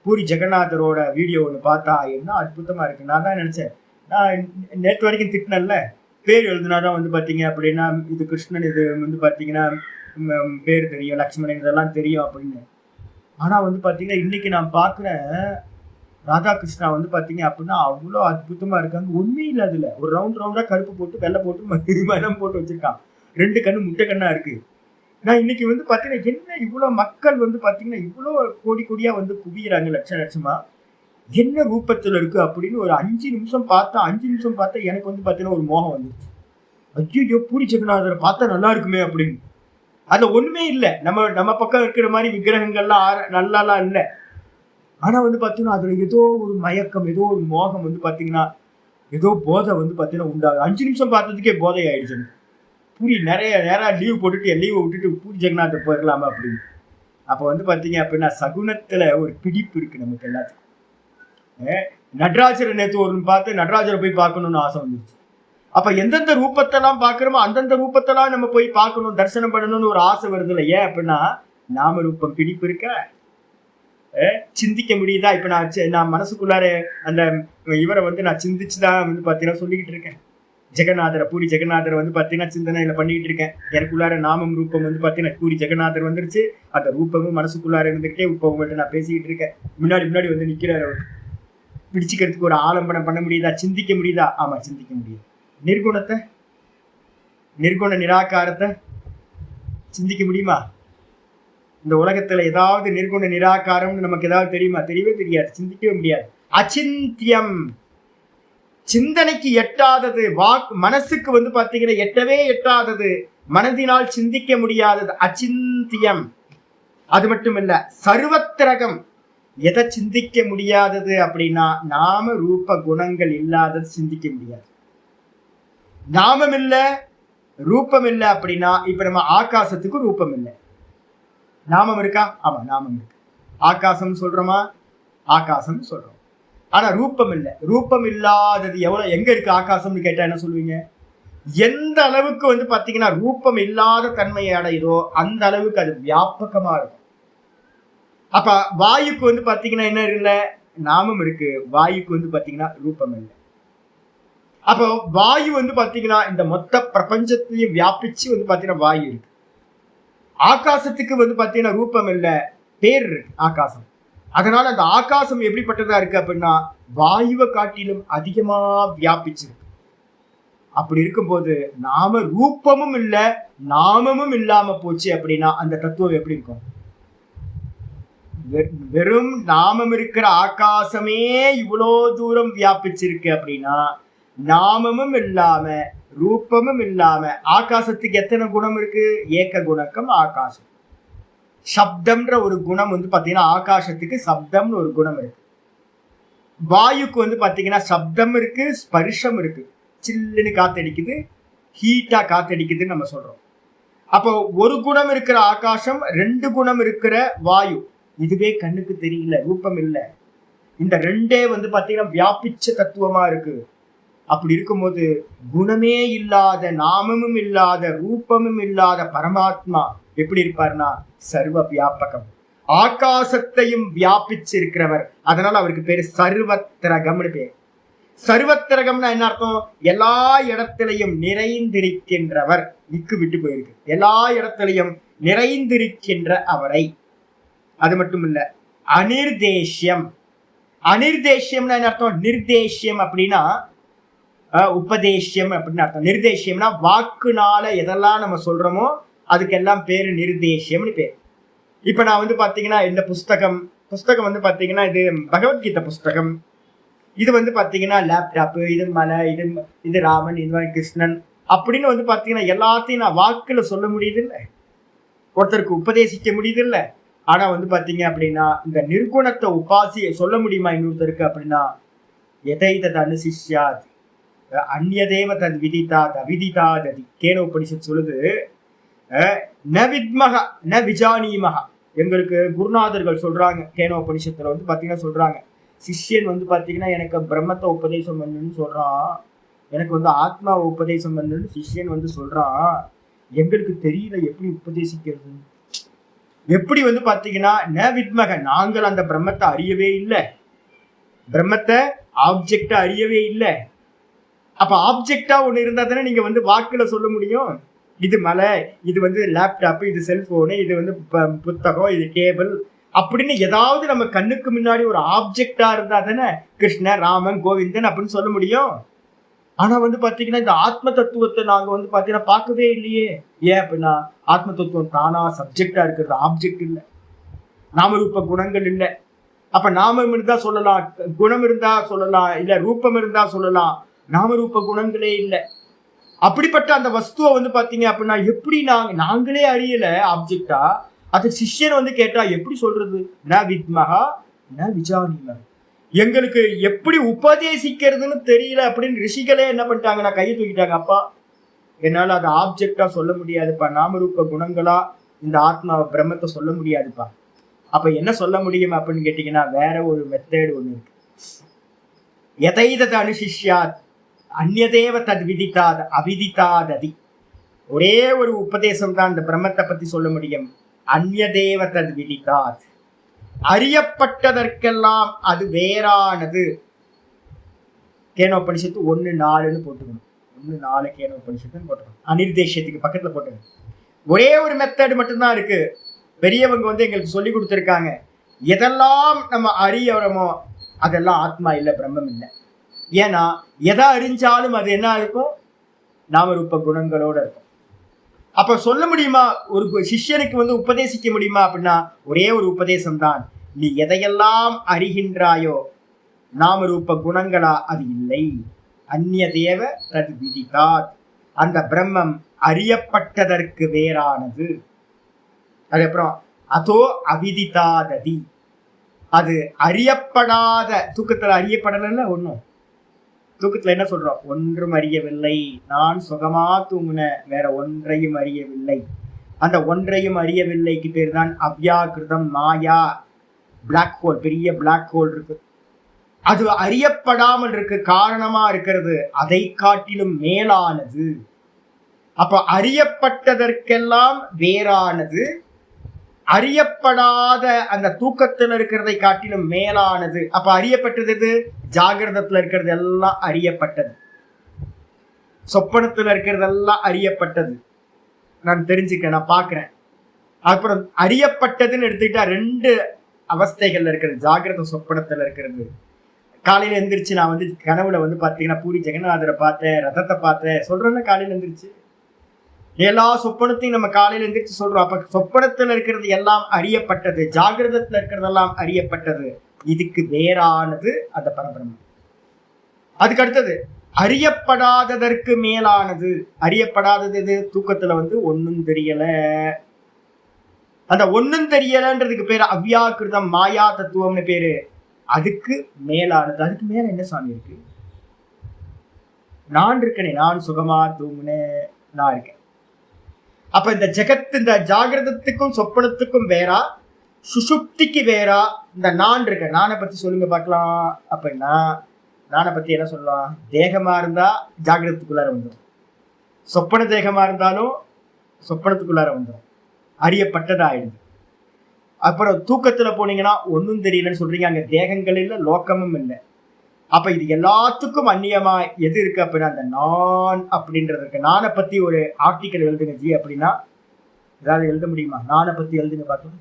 பூரி ஜெகநாதரோட வீடியோ ஒன்று பார்த்தா என்ன அற்புதமா இருக்கு. நான் தான் நினைச்சேன், நான் நேற்று வரைக்கும் திட்டினேன்ல, பேர் எழுதுனாதான் வந்து பாத்தீங்க அப்படின்னா இது கிருஷ்ணன், இது வந்து பாத்தீங்கன்னா பேர் தெரியும், லக்ஷ்மணன் இதெல்லாம் தெரியும் அப்படின்னு. ஆனா வந்து பாத்தீங்கன்னா இன்னைக்கு நான் பாக்குறேன் ராதாகிருஷ்ணா வந்து பாத்தீங்க அப்படின்னா அவ்வளோ அற்புதமா இருக்காங்க. ஒண்ணுமே இல்லை, அதுல ஒரு ரவுண்டா கருப்பு போட்டு வெள்ளை போட்டு மரம் போட்டு வச்சிருக்கான். 2 கண்ணு முட்டை கண்ணா இருக்கு. நான் இன்னைக்கு வந்து பாத்தீங்கன்னா என்ன இவ்வளவு மக்கள் வந்து பாத்தீங்கன்னா இவ்வளவு கோடி கோடியா வந்து குவியறாங்க, லட்சமா என்ன ரூபத்துல இருக்கு அப்படின்னு ஒரு 5 நிமிஷம் பார்த்தா எனக்கு வந்து பாத்தீங்கன்னா ஒரு மோகம் வந்துருச்சு. ஐயோ பூரி ஜெகநாதரை பார்த்தா நல்லா இருக்குமே அப்படின்னு. அதுல ஒண்ணுமே இல்லை, நம்ம பக்கம் இருக்கிற மாதிரி விக்கிரகங்கள்லாம் நல்லாலாம் இல்லை. ஆனா வந்து பாத்தீங்கன்னா அதுல ஏதோ ஒரு மயக்கம், ஏதோ ஒரு மோகம் வந்து பாத்தீங்கன்னா ஏதோ போதை வந்து பாத்தீங்கன்னா உண்டாகும். 5 நிமிஷம் பார்த்ததுக்கே போதை ஆயிடுச்சு. பூரி நிறைய நேரம் லீவ் போட்டுட்டு லீவை விட்டுட்டு பூரி ஜெகநாதர் போயிடலாமா அப்படின்னு. அப்போ வந்து பாத்தீங்க அப்படின்னா சகுனத்துல ஒரு பிடிப்பு இருக்கு நமக்கு எல்லாத்துக்கும். நடராஜரை நேற்று ஒரு பார்த்து நடராஜரை போய் பார்க்கணும்னு ஆசை வந்துருச்சு. அப்ப எந்தெந்த ரூபத்தெல்லாம் பாக்குறோமோ அந்தந்த ரூபத்தெல்லாம் நம்ம போய் பார்க்கணும், தரிசனம் பண்ணணும்னு ஒரு ஆசை வருது இல்லை. ஏன் அப்படின்னா நாம ரூபம் பிடிப்பு இருக்க, சிந்திக்க முடியுதா. இப்ப நான் மனசுக்குள்ளார அந்த இவரை வந்து நான் சிந்திச்சுதான் வந்து பாத்தீங்கன்னா சொல்லிக்கிட்டு இருக்கேன். ஜெகநாதரை, பூரி ஜெகநாதரை வந்து பாத்தீங்கன்னா சிந்தனையில பண்ணிட்டு இருக்கேன். எனக்குள்ளார நாமம் ரூபம் வந்து பாத்தீங்கன்னா பூரி ஜெகநாதர் வந்துருச்சு. அந்த ரூபமும் மனசுக்குள்ளார இருந்துகிட்டே இப்ப உங்கள்கிட்ட நான் பேசிக்கிட்டு இருக்கேன். முன்னாடி வந்து நிக்கிறாரு. பிடிச்சிக்கிறதுக்கு ஒரு ஆலம்பனம் பண்ண முடியுதா, சிந்திக்க முடியுதா? ஆமா, சிந்திக்க முடியுது. நிர்குணத்தை, நிர்குண நிராகாரத்தை சிந்திக்க முடியுமா? இந்த உலகத்துல ஏதாவது நிர்குண நிராகாரம்னு நமக்கு ஏதாவது தெரியுமா? தெரியவே தெரியாது, சிந்திக்கவே முடியாது. அச்சிந்தியம், சிந்தனைக்கு எட்டாதது, மனசுக்கு வந்து பாத்தீங்கன்னா எட்டவே எட்டாதது, மனதினால் சிந்திக்க முடியாதது அச்சிந்தியம். அது மட்டும் இல்ல, சர்வத்திரகம், எதை சிந்திக்க முடியாதது அப்படின்னா நாம ரூப குணங்கள் இல்லாதது சிந்திக்க முடியாது. நாமம் இல்ல, ரூபம் இல்லை அப்படின்னா இப்ப நம்ம ஆகாசத்துக்கு ரூபம் இல்லை. நாமம் இருக்கா? ஆமா, நாமம் இருக்கு. ஆகாசம் சொல்றோமா? ஆகாசம் சொல்றோம். ஆனா ரூபம் இல்லை. ரூபம் இல்லாதது எவ்வளவு, எங்க இருக்கு ஆகாசம்னு கேட்டா என்ன சொல்லுவீங்க? எந்த அளவுக்கு வந்து பாத்தீங்கன்னா ரூபம் இல்லாத தன்மையை அடையுதோ அந்த அளவுக்கு அது வியாபகமா இருக்கும். அப்ப வாயுக்கு வந்து பாத்தீங்கன்னா என்ன இல்லை? நாமம் இருக்கு. வாயுக்கு வந்து பாத்தீங்கன்னா ரூபம் இல்லை. அப்போ வாயு வந்து பாத்தீங்கன்னா இந்த மொத்த பிரபஞ்சத்திலையும் வியாபிச்சு வந்து பாத்தீங்கன்னா வாயு இருக்கு. ஆகாசத்துக்கு வந்து பாத்தீங்கன்னா ரூபம் இல்லை, பேர் இருக்கு ஆகாசம். அதனால அந்த ஆகாசம் எப்படிப்பட்டதா இருக்கு அப்படின்னா வாயுவை காட்டிலும் அதிகமா வியாபிச்சிருக்கு. அப்படி இருக்கும்போது நாம ரூபமும் இல்லை, நாமமும் இல்லாம போச்சு அப்படின்னா அந்த தத்துவம் எப்படி இருக்கும்? வெறும் நாமம் இருக்கிற ஆகாசமே இவ்வளோ தூரம் வியாபிச்சிருக்கு அப்படின்னா நாமமும் இல்லாம ரூபமும் இல்லாம. ஆகாசத்துக்கு எத்தனை குணம் இருக்கு? ஏக குணக்கம் ஆகாசம். சப்தம்ன்ற ஒரு குணம் வந்து பாத்தீங்கன்னா ஆகாசத்துக்கு சப்தம்னு ஒரு குணம் இருக்கு. வாயுக்கு வந்து பாத்தீங்கன்னா சப்தம் இருக்கு, ஸ்பர்ஷம் இருக்கு. சில்லுன்னு காத்தடிக்குது, ஹீட்டா காத்தடிக்குதுன்னு நம்ம சொல்றோம். அப்போ ஒரு குணம் இருக்கிற ஆகாசம், 2 குணம் இருக்கிற வாயு. இதுவே கண்ணுக்கு தெரியல, ரூபம் இல்லை. இந்த 2 வந்து பாத்தீங்கன்னா வியாபிச்ச தத்துவமா இருக்கு. அப்படி இருக்கும்போது குணமே இல்லாத, நாமமும் இல்லாத, ரூபமும் இல்லாத பரமாத்மா எப்படி இருப்பார்னா சர்வ வியாபகம். ஆகாசத்தையும் வியாபிச்சிருக்கிறவர். அதனால அவருக்கு பேரு சர்வத்திரகம்னு பேர். சர்வத்திரகம்னா என்ன அர்த்தம்? எல்லா இடத்திலையும் நிறைந்திருக்கின்றவர். நிக்கு விட்டு போயிருக்கு. எல்லா இடத்திலையும் நிறைந்திருக்கின்ற அவரை. அது மட்டும் இல்ல, அனிர்தேஷ்யம். அனிர்தேஷ்யம்னா என்ன அர்த்தம்? நிர்தேஷ்யம் அப்படின்னா உபதேஷ்யம் அப்படின்னு அர்த்தம். நிர்தேஷ்யம்னா வாக்குனால எதெல்லாம் நம்ம சொல்றோமோ அதுக்கெல்லாம் பேரு நிர்தேஷ்யம்னு பேர். இப்ப நான் வந்து பாத்தீங்கன்னா இந்த புஸ்தகம் வந்து பாத்தீங்கன்னா இது பகவத்கீதை புஸ்தகம். இது வந்து பாத்தீங்கன்னா லேப்டாப், இது மலை, இது ராமன், இது கிருஷ்ணன் அப்படின்னு வந்து பாத்தீங்கன்னா எல்லாத்தையும் நான் வாக்குல சொல்ல முடியுது இல்ல, ஒருத்தருக்கு உபதேசிக்க முடியுது இல்ல. ஆனா வந்து பாத்தீங்க அப்படின்னா இந்த நிர்குணத்தை சொல்ல முடியுமா இன்னொருத்தருக்கு அப்படின்னா? எதை தது அனுசிஷ்யாத் அந்நியதேவ தத் விதிதாத் அவிதிதாததி. கேன உபனிஷத் சொல்லுது, ந வித்மக ந விஜானீமக. எங்களுக்கு குருநாதர்கள் சொல்றாங்க, கேன உபனிஷத்துல வந்து பாத்தீங்கன்னா சொல்றாங்க, சிஷ்யன் வந்து பாத்தீங்கன்னா எனக்கு பிரம்மத்தை உபதேசம் பண்ணுன்னு சொல்றான், எனக்கு வந்து ஆத்மாவை உபதேசம் பண்ணுன்னு சிஷ்யன் வந்து சொல்றான், எங்களுக்கு தெரியல எப்படி உபதேசிக்கிறது. எப்படி வந்து பாத்தீங்கன்னா ந வித்மக, நாங்கள் அந்த பிரம்மத்தை அறியவே இல்லை, பிரம்மத்தை ஆப்ஜெக்டா அறியவே இல்லை. அப்ப ஆப்ஜெக்டா ஒண்ணு இருந்தா தானே நீங்க வந்து வாக்குல சொல்ல முடியும். இது மலை, இது வந்து லேப்டாப், இது செல்போனு, இது வந்து புத்தகம், இது டேபிள் அப்படின்னு ஏதாவது நம்ம கண்ணுக்கு முன்னாடி ஒரு ஆப்ஜெக்டா இருந்தா தானே கிருஷ்ணன், ராமன், கோவிந்தன் அப்படின்னு சொல்ல முடியும். ஆனா வந்து பாத்தீங்கன்னா இந்த ஆத்ம தத்துவத்தை நாங்க வந்து பாத்தீங்கன்னா பார்க்கவே இல்லையே. ஏன் அப்படின்னா ஆத்ம தத்துவம் தானா சப்ஜெக்டா இருக்கிறது, ஆப்ஜெக்ட் இல்லை, நாமரூப குணங்கள் இல்லை. அப்ப நாமம் இருந்தா சொல்லலாம், குணம் இருந்தா சொல்லலாம், இல்ல ரூபம் இருந்தா சொல்லலாம், நாமரூப குணங்களே இல்லை. அப்படிப்பட்ட அந்த வஸ்துவை வந்து பாத்தீங்க அப்படின்னா எப்படி நாங்களே அறியல ஆப்ஜெக்டா, அது சிஷ்யன் வந்து கேட்டா எப்படி சொல்றது? ந வித்மகா ந விஜானிம. எங்களுக்கு எப்படி உபதேசிக்கிறதுன்னு தெரியல அப்படின்னு ரிஷிகளே என்ன பண்ணிட்டாங்கன்னா கையை தூக்கிட்டாங்க. அப்பா என்னால அது ஆப்ஜெக்டா சொல்ல முடியாதுப்பா, நாமரூப குணங்களா இந்த ஆத்மா பிரம்மத்தை சொல்ல முடியாதுப்பா. அப்ப என்ன சொல்ல முடியும் அப்படின்னு கேட்டீங்கன்னா வேற ஒரு மெத்தேடு ஒண்ணு இருக்கு. எதைதது அனுசிஷ்யாத் அந்நியதேவ தத் விதித்தாத் அவிதித்தாததி. ஒரே ஒரு உபதேசம் தான் இந்த பிரம்மத்தை பத்தி சொல்ல முடியும். அந்நியதேவ தத் விதித்தாத், அறியப்பட்டதற்கெல்லாம் அது வேறானது. கேனோபனிஷத்து 1:4 போட்டுக்கணும். 1:4 கேனோபனிஷத்துன்னு போட்டுக்கணும். அனிர்தேஷ்யத்துக்கு பக்கத்துல போட்டுக்கணும். ஒரே ஒரு மெத்தட் மட்டும்தான் இருக்கு. பெரியவங்க வந்து எங்களுக்கு சொல்லி கொடுத்துருக்காங்க, எதெல்லாம் நம்ம அறியறோமோ அதெல்லாம் ஆத்மா இல்லை, பிரம்மம் இல்லை. ஏன்னா எதை அறிஞ்சாலும் அது என்ன இருக்கும்? நாமரூப குணங்களோட இருக்கும். அப்ப சொல்ல முடியுமா? ஒரு சிஷ்யனுக்கு வந்து உபதேசிக்க முடியுமா அப்படின்னா ஒரே ஒரு உபதேசம் தான். நீ எதையெல்லாம் அறிகின்றாயோ நாமரூப குணங்களா அது இல்லை. அந்நியதேவ தத் விதிதாத், அந்த பிரம்மம் அறியப்பட்டதற்கு வேறானது. அதுக்கப்புறம் அதோ அவிதிதாததி, அது அறியப்படாத. தூக்கத்துல அறியப்படல ஒண்ணும். தூக்கத்துல என்ன சொல்றோம்? ஒன்றும் அறியவில்லை, நான் சுகமா தூங்குன, வேற ஒன்றையும் அறியவில்லை. அந்த ஒன்றையும் அறியவில்லைக்கு பேர் தான் அவ்யாகிருதம், மாயா. பிளாக் ஹோல், பெரிய பிளாக் ஹோல் இருக்கு, அது அறியப்படாமல் இருக்கு. காரணமா இருக்கிறது அதை காட்டிலும் மேலானது. அப்ப அறியப்பட்டதற்கெல்லாம் வேறானது, அறியப்படாத அந்த தூக்கத்துல இருக்கிறதை காட்டிலும் மேலானது. அப்ப அறியப்பட்டது ஜாகிரதத்துல இருக்கிறது எல்லாம் அறியப்பட்டது, சொப்பனத்துல இருக்கிறதெல்லாம் அறியப்பட்டது. நான் தெரிஞ்சுக்கிறேன், நான் பாக்குறேன். அப்புறம் அறியப்பட்டதுன்னு எடுத்துக்கிட்டா 2 அவஸ்தைகள்ல இருக்கிறது, ஜாகிரத சொப்பனத்துல இருக்கிறது. காலையில எந்திரிச்சு நான் வந்து கனவுல வந்து பாத்தீங்கன்னா பூரி ஜெகநாதரை பார்த்தேன், ரதத்தை பார்த்தேன் சொல்றேன்னா காலையில எந்திரிச்சு. எல்லா சொப்பனத்தையும் நம்ம காலையில எந்திரிச்சு சொல்றோம். அப்ப சொப்பனத்துல இருக்கிறது எல்லாம் அறியப்பட்டது, ஜாகிரதத்துல இருக்கிறதெல்லாம் அறியப்பட்டது. இதுக்கு வேறானது அந்த பரபிரம்மம். அதுக்கு அடுத்தது அறியப்படாததற்கு மேலானது. அறியப்படாதது எது? தூக்கத்துல ஒன்னும் தெரியல. அந்த ஒன்னும் தெரியலன்றதுக்கு பேரு அவ்யாக்கிருதம், மாயா தத்துவம்னு பேரு. அதுக்கு மேலானது. அதுக்கு மேல என்ன சாமி இருக்கு? நான் இருக்கனே, நான் சுகமா தூங்குனேன், நான் இருக்கேன். அப்ப இந்த ஜெகத்து, இந்த ஜாகிரதத்துக்கும் சொப்பனத்துக்கும் வேறா, சுசுப்திக்கு வேறா இந்த நான் இருக்க. நானை பத்தி சொல்லுங்க பார்க்கலாம். அப்படின்னா நானை பத்தி என்ன சொல்லலாம்? தேகமா இருந்தா ஜாகிரத்துக்குள்ளார வந்துடும், சொப்பன தேகமா இருந்தாலும் சொப்பனத்துக்குள்ளார வந்துடும், அறியப்பட்டதாயிடுது. அப்புறம் தூக்கத்துல போனீங்கன்னா ஒன்னும் தெரியலன்னு சொல்றீங்க. அங்க தேகங்கள் இல்லை, லோக்கமும் இல்லை. அப்ப இது எல்லாத்துக்கும் அந்நியமா எது இருக்கு அப்படின்னா அந்த நான் அப்படின்றது இருக்கு. நானை பத்தி ஒரு ஆர்டிக்கல் எழுதுங்க ஜி அப்படின்னா ஏதாவது எழுத முடியுமா? நானை பத்தி எழுதுங்க பார்க்கலாம்,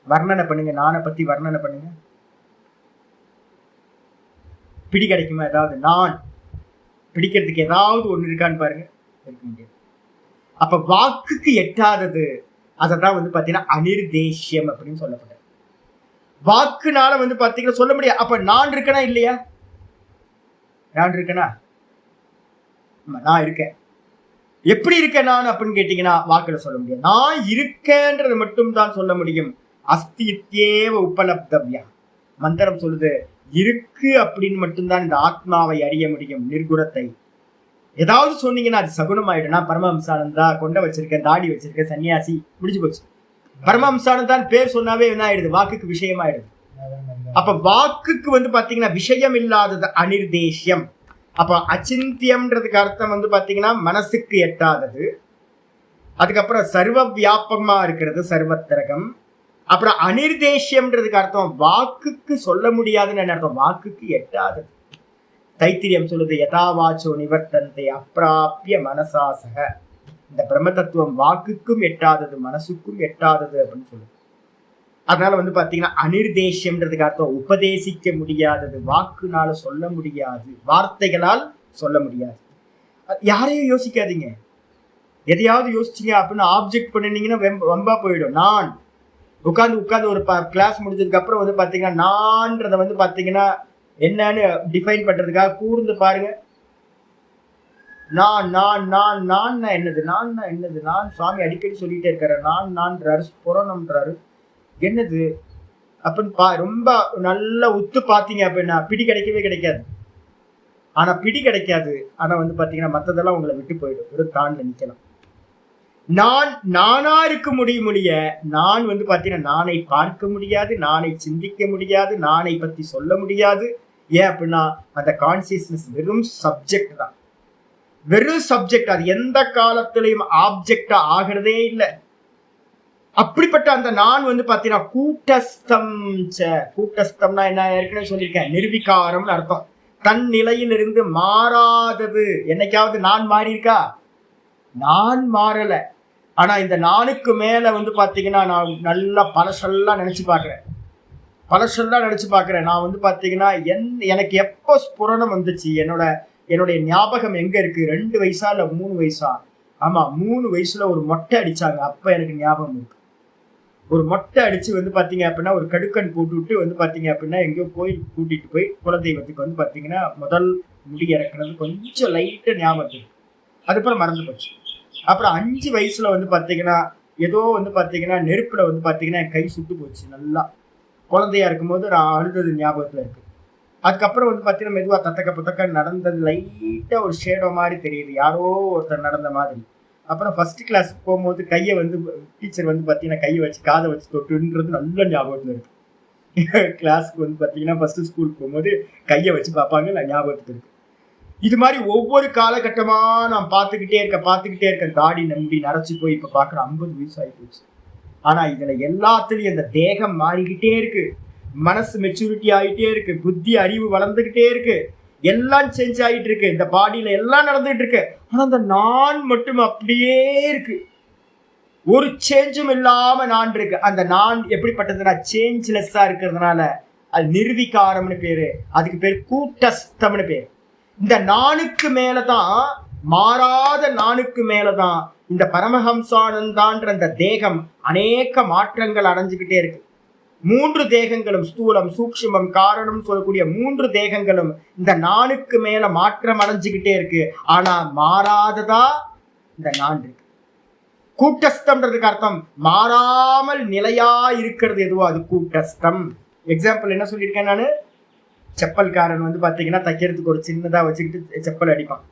வர்ணனை பண்ணுங்க, நானை பத்தி வர்ணனை பண்ணுங்க. பிடி கிடைக்குமா? ஏதாவது நான் பிடிக்கிறதுக்கு ஏதாவது ஒண்ணு இருக்கான்னு பாருங்க, இருக்க முடியாது. அப்ப வாக்குக்கு எட்டாதது, அதான் பாத்தீங்கன்னா அனிர்தேஷ்யம் அப்படின்னு சொல்லப்படுது. வாக்குனால பாத்தீங்கன்னா சொல்ல முடியாது. அப்ப நான் இருக்கனா இல்லையா? நான் இருக்கனா? நான் இருக்கேன். எப்படி இருக்கேன் நான் அப்படின்னு கேட்டீங்கன்னா வாக்குல சொல்ல முடியாது. நான் இருக்கேன்றது மட்டும் தான் சொல்ல முடியும். அஸ்தித்யேவ உபலப்தவ்யா மந்திரம் சொல்லுது. இருக்கு அப்படின்னு மட்டும்தான் இந்த ஆத்மாவை அறிய முடியும், நிர்குணத்தை. ஏதாவது சொன்னீங்கன்னா அது சகுனமாயிடும். நான் பரமஹம்சானந்தா, கொண்ட வச்சிருக்கேன், தாடி வச்சிருக்கேன், சன்னியாசி, முடிஞ்சு போச்சு. பரமஹம்சானந்தான் பேர் சொன்னாவே என்ன ஆயிடுது? வாக்குக்கு விஷயமாயிடுது. அப்ப வாக்குக்கு பாத்தீங்கன்னா விஷயம் இல்லாதது அனிர்தேஷ்யம். அப்ப அச்சிந்தியம்ன்றதுக்கு அர்த்தம் பாத்தீங்கன்னா மனசுக்கு எட்டாதது. அதுக்கப்புறம் சர்வ வியாபகமா இருக்கிறது, சர்வத்திரகம். அப்புறம் அனிர்தேஷ்யம்ன்றதுக்கு அர்த்தம் வாக்குக்கு சொல்ல முடியாதுன்னு அர்த்தம், வாக்குக்கு எட்டாதது. தைத்திரியம் சொல்லுது, யதாவாச்சோ நிவர்த்தந்தை அப்பிராப்பிய மனசாசக. இந்த பிரம்ம தத்துவம் வாக்குக்கும் எட்டாதது, மனசுக்கும் எட்டாதது அப்படின்னு சொல்லுது. அதனால பாத்தீங்கன்னா அனிர்தேஷ்யம்ன்றதுக்கு அர்த்தம் உபதேசிக்க முடியாதது, வாக்குனால சொல்ல முடியாது, வார்த்தைகளால் சொல்ல முடியாது. யாரையும் யோசிக்காதீங்க. எதையாவது யோசிச்சீங்க அப்படின்னு ஆப்ஜெக்ட் பண்ணினீங்கன்னா வம்பா போயிடும். நான் உட்காந்து ஒரு கிளாஸ் முடிஞ்சதுக்கு அப்புறம் பாத்தீங்கன்னா நான்றத பாத்தீங்கன்னா என்னன்னு டிஃபைன் பண்றதுக்காக கூர்ந்து பாருங்க. நான் நான் நான் நான் என்னது? நான் என்னது? நான் சுவாமி அடிக்கடி சொல்லிட்டே இருக்காரு, நான்ன்றாரு, புறணம்ன்றாரு, என்னது அப்படின்னு ரொம்ப நல்லா உத்து பாத்தீங்க அப்படின்னா பிடி கிடைக்கவே கிடைக்காது. ஆனா பிடி கிடைக்காது. ஆனா பாத்தீங்கன்னா மத்ததெல்லாம் உங்களை விட்டு போயிடும், ஒரு தாண்ல நிக்கலாம். நான் நானா இருக்க முடிய நான் பாத்தீங்கன்னா நானை பார்க்க முடியாது, நானை சிந்திக்க முடியாது, நானை பத்தி சொல்ல முடியாது. ஏன் அப்படின்னா அந்த கான்சியஸ்னஸ் வெறும் சப்ஜெக்ட் தான், வெறும் சப்ஜெக்ட். அது எந்த காலத்திலையும் ஆப்ஜெக்டா ஆகிறதே இல்லை. அப்படிப்பட்ட அந்த நான் பாத்தீங்கன்னா கூட்டஸ்தம். கூட்டஸ்தம்னா என்ன? ஏற்கனவே சொல்லியிருக்கேன், நிர்விகாரம்னு அர்த்தம். தன் நிலையிலிருந்து மாறாதது. என்னைக்காவது நான் மாறி இருக்கா? நான் மாறல. ஆனா இந்த நானுக்கு மேல பாத்தீங்கன்னா நான் நல்லா பழசெல்லாம் நினைச்சு பாக்குறேன், நான் பாத்தீங்கன்னா எனக்கு எப்போ ஸ்புரணம் வந்துச்சு, என்னுடைய ஞாபகம் எங்க இருக்கு? 2 வயசா இல்ல 3 வயசா? ஆமா, 3 வயசுல ஒரு மொட்டை அடிச்சாங்க. அப்ப எனக்கு ஞாபகம் இருக்கு. ஒரு மொட்டை அடிச்சு பாத்தீங்க அப்படின்னா ஒரு கடுக்கன் போட்டுவிட்டு பாத்தீங்க அப்படின்னா எங்கேயோ கோயிலுக்கு கூட்டிட்டு போய் குலதெய்வத்துக்கு பாத்தீங்கன்னா முதல் முடி இறக்குறது கொஞ்சம் லைட்டா ஞாபகம் இருக்கு. அதுக்கப்புறம் மறந்து போச்சு. அப்புறம் 5 வயசுல பாத்தீங்கன்னா ஏதோ பாத்தீங்கன்னா நெருப்புல பாத்தீங்கன்னா என் கை சுட்டு போச்சு. நல்லா குழந்தையா இருக்கும்போது நான் அழுதது ஞாபகத்துல இருக்கு. அதுக்கப்புறம் பாத்தீங்கன்னா மெதுவா தத்தக்க நடந்தது, லைட்டா ஒரு ஷேடோ மாதிரி தெரியுது, யாரோ ஒருத்தர் நடந்த மாதிரி. அப்புறம் ஃபர்ஸ்ட் கிளாஸ் போகும்போது கையை டீச்சர் பாத்தீங்கன்னா கையை வச்சு காதை வச்சு தொட்டுன்றது நல்ல ஞாபகத்துல இருக்கு. கிளாஸ்க்கு பாத்தீங்கன்னா ஃபர்ஸ்ட் ஸ்கூலுக்கு போகும்போது கையை வச்சு பார்ப்பாங்க, நான் ஞாபகத்துக்கு இருக்கு. இது மாதிரி ஒவ்வொரு காலகட்டமா நான் பார்த்துக்கிட்டே இருக்கேன். தாடி நம்பி நரைச்சு போய் இப்ப பாக்குற 50 வயசு ஆகி போச்சு. ஆனா இதுல எல்லாத்துலயும் இந்த தேகம் மாறிக்கிட்டே இருக்கு, மனசு மெச்சூரிட்டி ஆகிட்டே இருக்கு, புத்தி அறிவு வளர்ந்துகிட்டே இருக்கு, எல்லாம் சேஞ்ச் ஆகிட்டு இருக்கு, இந்த பாடியில எல்லாம் நடந்துகிட்டு இருக்கு. ஆனா அந்த நான் மட்டும் அப்படியே இருக்கு, ஒரு சேஞ்சும் இல்லாம நான் இருக்கு. அந்த நான் எப்படிப்பட்டதுன்னா சேஞ்ச்லெஸ்ஸா இருக்கிறதுனால அது நிர்விகாரம்னு பேரு, அதுக்கு பேர் கூட்டஸ்தம்னு பேரு. இந்த நானுக்கு மேலதான், மாறாத நானுக்கு மேலதான் இந்த பரமஹம்சானந்தான்ற அந்த தேகம் அநேக மாற்றங்கள் அடைஞ்சுக்கிட்டே இருக்கு. மூன்று தேகங்களும் ஸ்தூலம், சூக்ஷ்மம், காரணம் சொல்லக்கூடிய மூன்று தேகங்களும் இந்த நானுக்கு மேல மாற்றம் அடைஞ்சுக்கிட்டே இருக்கு. ஆனா மாறாததா இந்த நான் இருக்கு. கூட்டஸ்தம்ன்றதுக்கு அர்த்தம் மாறாமல் நிலையா இருக்கிறது எதுவோ அது கூட்டஸ்தம். எக்ஸாம்பிள் என்ன சொல்லியிருக்கேன் நானு, செப்பல்காரன் வந்து பாத்தீங்கன்னா தைக்கிறதுக்கு ஒரு சின்னதா வச்சுக்கிட்டு செப்பல் அடிப்பான்.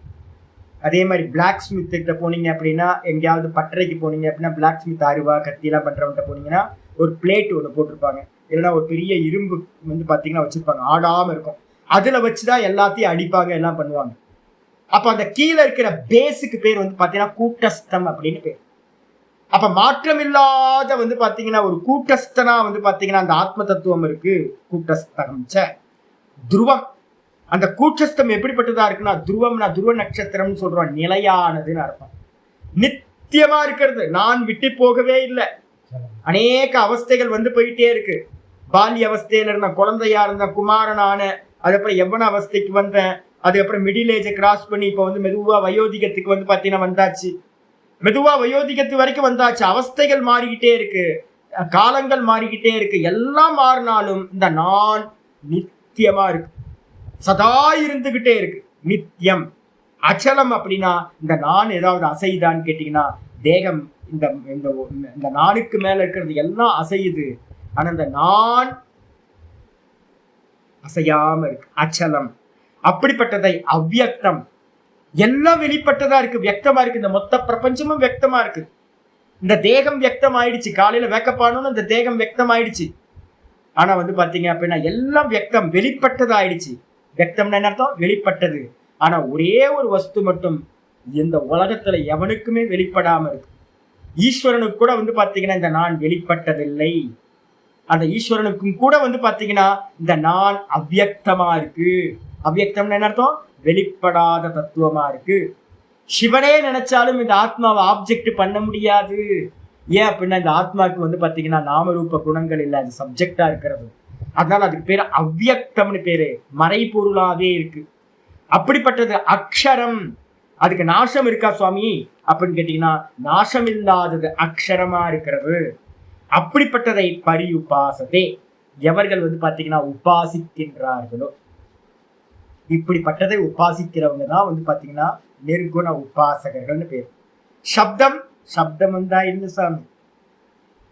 அதே மாதிரி பிளாக் ஸ்மித் கிட்ட போனீங்க அப்படின்னா, எங்கேயாவது பட்டறைக்கு போனீங்க அப்படின்னா, பிளாக் ஸ்மித் அருவா கத்தியெல்லாம் பண்றவன்ட்ட போனீங்கன்னா ஒரு பிளேட் ஒன்று போட்டிருப்பாங்க, இல்லைன்னா ஒரு பெரிய இரும்பு வந்து பாத்தீங்கன்னா வச்சிருப்பாங்க, ஆடாம இருக்கும். அதுல வச்சுதான் எல்லாத்தையும் அடிப்பாங்க, எல்லாம் பண்ணுவாங்க. அப்ப அந்த கீழே இருக்கிற பேஸுக்கு பேர் வந்து பாத்தீங்கன்னா கூட்டஸ்தம் அப்படின்னு பேர். அப்ப மாற்றமில்லாத வந்து பாத்தீங்கன்னா ஒரு கூட்டஸ்தனா வந்து பாத்தீங்கன்னா அந்த ஆத்ம தத்துவம் இருக்கு. கூட்டஸ்தகம் துருவம். அந்த கூட்டஸ்தம் எப்படிப்பட்டதா இருக்குன்னா, துருவம்னா துருவ நட்சத்திரம்னு சொல்றோம், நிலையானதுன்னு அர்த்தம். நித்தியமா இருக்கிறது, நான் விட்டு போகவே இல்லை. அநேக அவஸ்தைகள் வந்து போயிட்டே இருக்கு. பால்ய அவஸ்தையில இருந்த குழந்தையா இருந்த குமாரனான, அதுக்கப்புறம் எவ்வளவு அவஸ்தைக்கு வந்தேன், அதுக்கப்புறம் மிடில் ஏஜை கிராஸ் பண்ணி இப்ப வந்து மெதுவா வயோதிகத்துக்கு வந்து பாத்தீங்கன்னா வந்தாச்சு. மெதுவா வயோதிகத்து வரைக்கும் வந்தாச்சு. அவஸ்தைகள் மாறிக்கிட்டே இருக்கு, காலங்கள் மாறிக்கிட்டே இருக்கு. எல்லாம் மாறினாலும் இந்த நான் நித்தியமா இருக்கு, சதா இருந்துகிட்டே இருக்கு, நித்தியம். அச்சலம் அப்படின்னா இந்த நான் ஏதாவது அசைதான்னு கேட்டீங்கன்னா, தேகம் இந்த இந்த நானுக்கு மேல இருக்கிறது எல்லாம் அசையுது, ஆனா இந்த நான் அசையாம இருக்கு, அச்சலம். அப்படிப்பட்டதை அவ்வியக்தம். எல்லாம் வெளிப்பட்டதா இருக்கு, வியக்தமா இருக்கு. இந்த மொத்த பிரபஞ்சமும் வியக்தமா இருக்கு. இந்த தேகம் வியக்தம் ஆயிடுச்சு, காலையில வேக்கப் ஆனோன்னு இந்த தேகம் வியக்தம் ஆயிடுச்சு. ஆனா வந்து பாத்தீங்க அப்படின்னா எல்லாம் வியக்தம், வெளிப்பட்டதாயிடுச்சு. வியக்தம்னா என்ன அர்த்தம்? வெளிப்பட்டது. ஆனா ஒரே ஒரு வஸ்து மட்டும் இந்த உலகத்துல எவனுக்குமே வெளிப்படாம இருக்கு. ஈஸ்வரனுக்கு கூட வந்து பாத்தீங்கன்னா இந்த நான் வெளிப்பட்டதில்லை. அந்த ஈஸ்வரனுக்கும் கூட வந்து பாத்தீங்கன்னா இந்த நான் அவ்வியக்தமா இருக்கு. அவ்வியக்தம்னு என்ன அர்த்தம்? வெளிப்படாத தத்துவமா இருக்கு. சிவனே நினைச்சாலும் இந்த ஆத்மாவை ஆப்ஜெக்ட் பண்ண முடியாது. ஏன் அப்படின்னா இந்த ஆத்மாவுக்கு வந்து பாத்தீங்கன்னா நாமரூப குணங்கள் இல்லை, அது சப்ஜெக்டா இருக்கிறது. அதனால அதுக்கு பேரு அவ்வியக்தம்னு பேரு, மறைபொருளாவே இருக்கு. அப்படிப்பட்டது அக்ஷரம். அதுக்கு நாசம் இருக்கா சுவாமி அப்படின்னு கேட்டீங்கன்னா, நாசம் இல்லாதது அக்ஷரமா இருக்கிறது. அப்படிப்பட்டதை பரியுபாசதே, எவர்கள் வந்து பாத்தீங்கன்னா உபாசிக்கின்றார்களோ, இப்படிப்பட்டதை உபாசிக்கிறவங்க தான் வந்து பாத்தீங்கன்னா நிர்குண உபாசகர்கள்னு பேர். சப்தம் சப்தம் வந்தா இல்லை சாமி.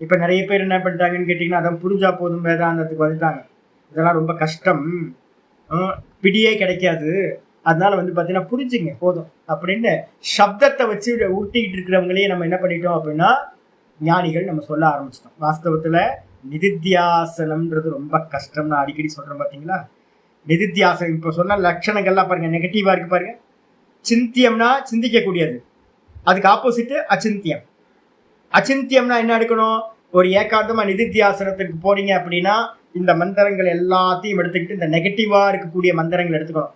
இப்ப நிறைய பேர் என்ன பண்ணிட்டாங்கன்னு கேட்டீங்கன்னா, அதான் புரிஞ்சா போதும் வேதாந்தத்துக்கு வந்துட்டாங்க. இதெல்லாம் ரொம்ப கஷ்டம், பிடியே கிடைக்காது, அதனால வந்து பாத்தீங்கன்னா புரிஞ்சுங்க போதும் அப்படின்னு சப்தத்தை வச்சு உருட்டிக்கிட்டு இருக்கிறவங்களே நம்ம என்ன பண்ணிட்டோம் அப்படின்னா ஞானிகள் நம்ம சொல்ல ஆரம்பிச்சிட்டோம். வாஸ்தவத்துல நிதித்தியாசனம்ன்றது ரொம்ப கஷ்டம். நான் அடிக்கடி சொல்றேன் பாத்தீங்களா, நிதித்தியாசனம். இப்ப சொன்ன லட்சணங்கள்லாம் பாருங்க, நெகட்டிவா இருக்கு பாருங்க. சிந்தியம்னா சிந்திக்க கூடியது, அதுக்கு ஆப்போசிட் அச்சிந்தியம். அச்சிந்தியம்னா என்ன எடுக்கணும்? ஒரு ஏகாந்தமா நிதித்தியாசனத்துக்கு போறீங்க அப்படின்னா இந்த மந்திரங்கள் எல்லாத்தையும் எடுத்துக்கிட்டு இந்த நெகட்டிவா இருக்கக்கூடிய மந்திரங்கள் எடுத்துக்கணும்.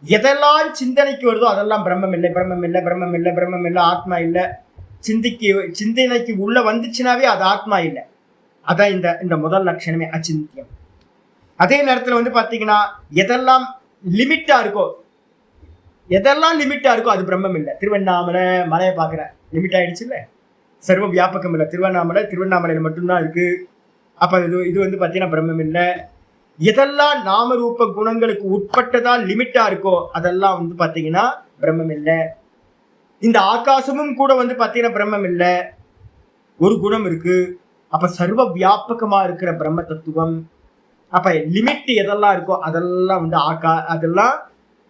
எதெல்லாம் சிந்தனைக்கு வருதோ அதெல்லாம் பிரம்மம் இல்லை, பிரம்மம் இல்லை, பிரம்மம் இல்லை, பிரம்மம் இல்லை, ஆத்மா இல்லை. சிந்தனைக்கு உள்ள வந்துச்சுனாவே அது ஆத்மா இல்லை. அதான் இந்த முதல் லட்சணமே அச்சிந்தியம். அதே நேரத்துல வந்து பாத்தீங்கன்னா எதெல்லாம் லிமிட்டா இருக்கோ, எதெல்லாம் லிமிட்டா இருக்கோ அது பிரம்மம் இல்லை. திருவண்ணாமலை மலையை பாக்குற லிமிட் ஆயிடுச்சு இல்ல, சர்வ வியாபகம் இல்லை. திருவண்ணாமலையில மட்டும்தான் இருக்கு. அப்ப இது வந்து பாத்தீங்கன்னா பிரம்மம் இல்லை. எதெல்லாம் நாமரூப குணங்களுக்கு உட்பட்டதா லிமிட்டா இருக்கோ அதெல்லாம் வந்து பாத்தீங்கன்னா பிரம்மம் இல்லை. இந்த ஆகாசமும் கூட வந்து பாத்தீங்கன்னா பிரம்மம் இல்லை, ஒரு குணம் இருக்கு. அப்ப சர்வ வியாபகமா இருக்கிற பிரம்ம தத்துவம். அப்ப லிமிட் எதெல்லாம் இருக்கோ அதெல்லாம் வந்து அதெல்லாம்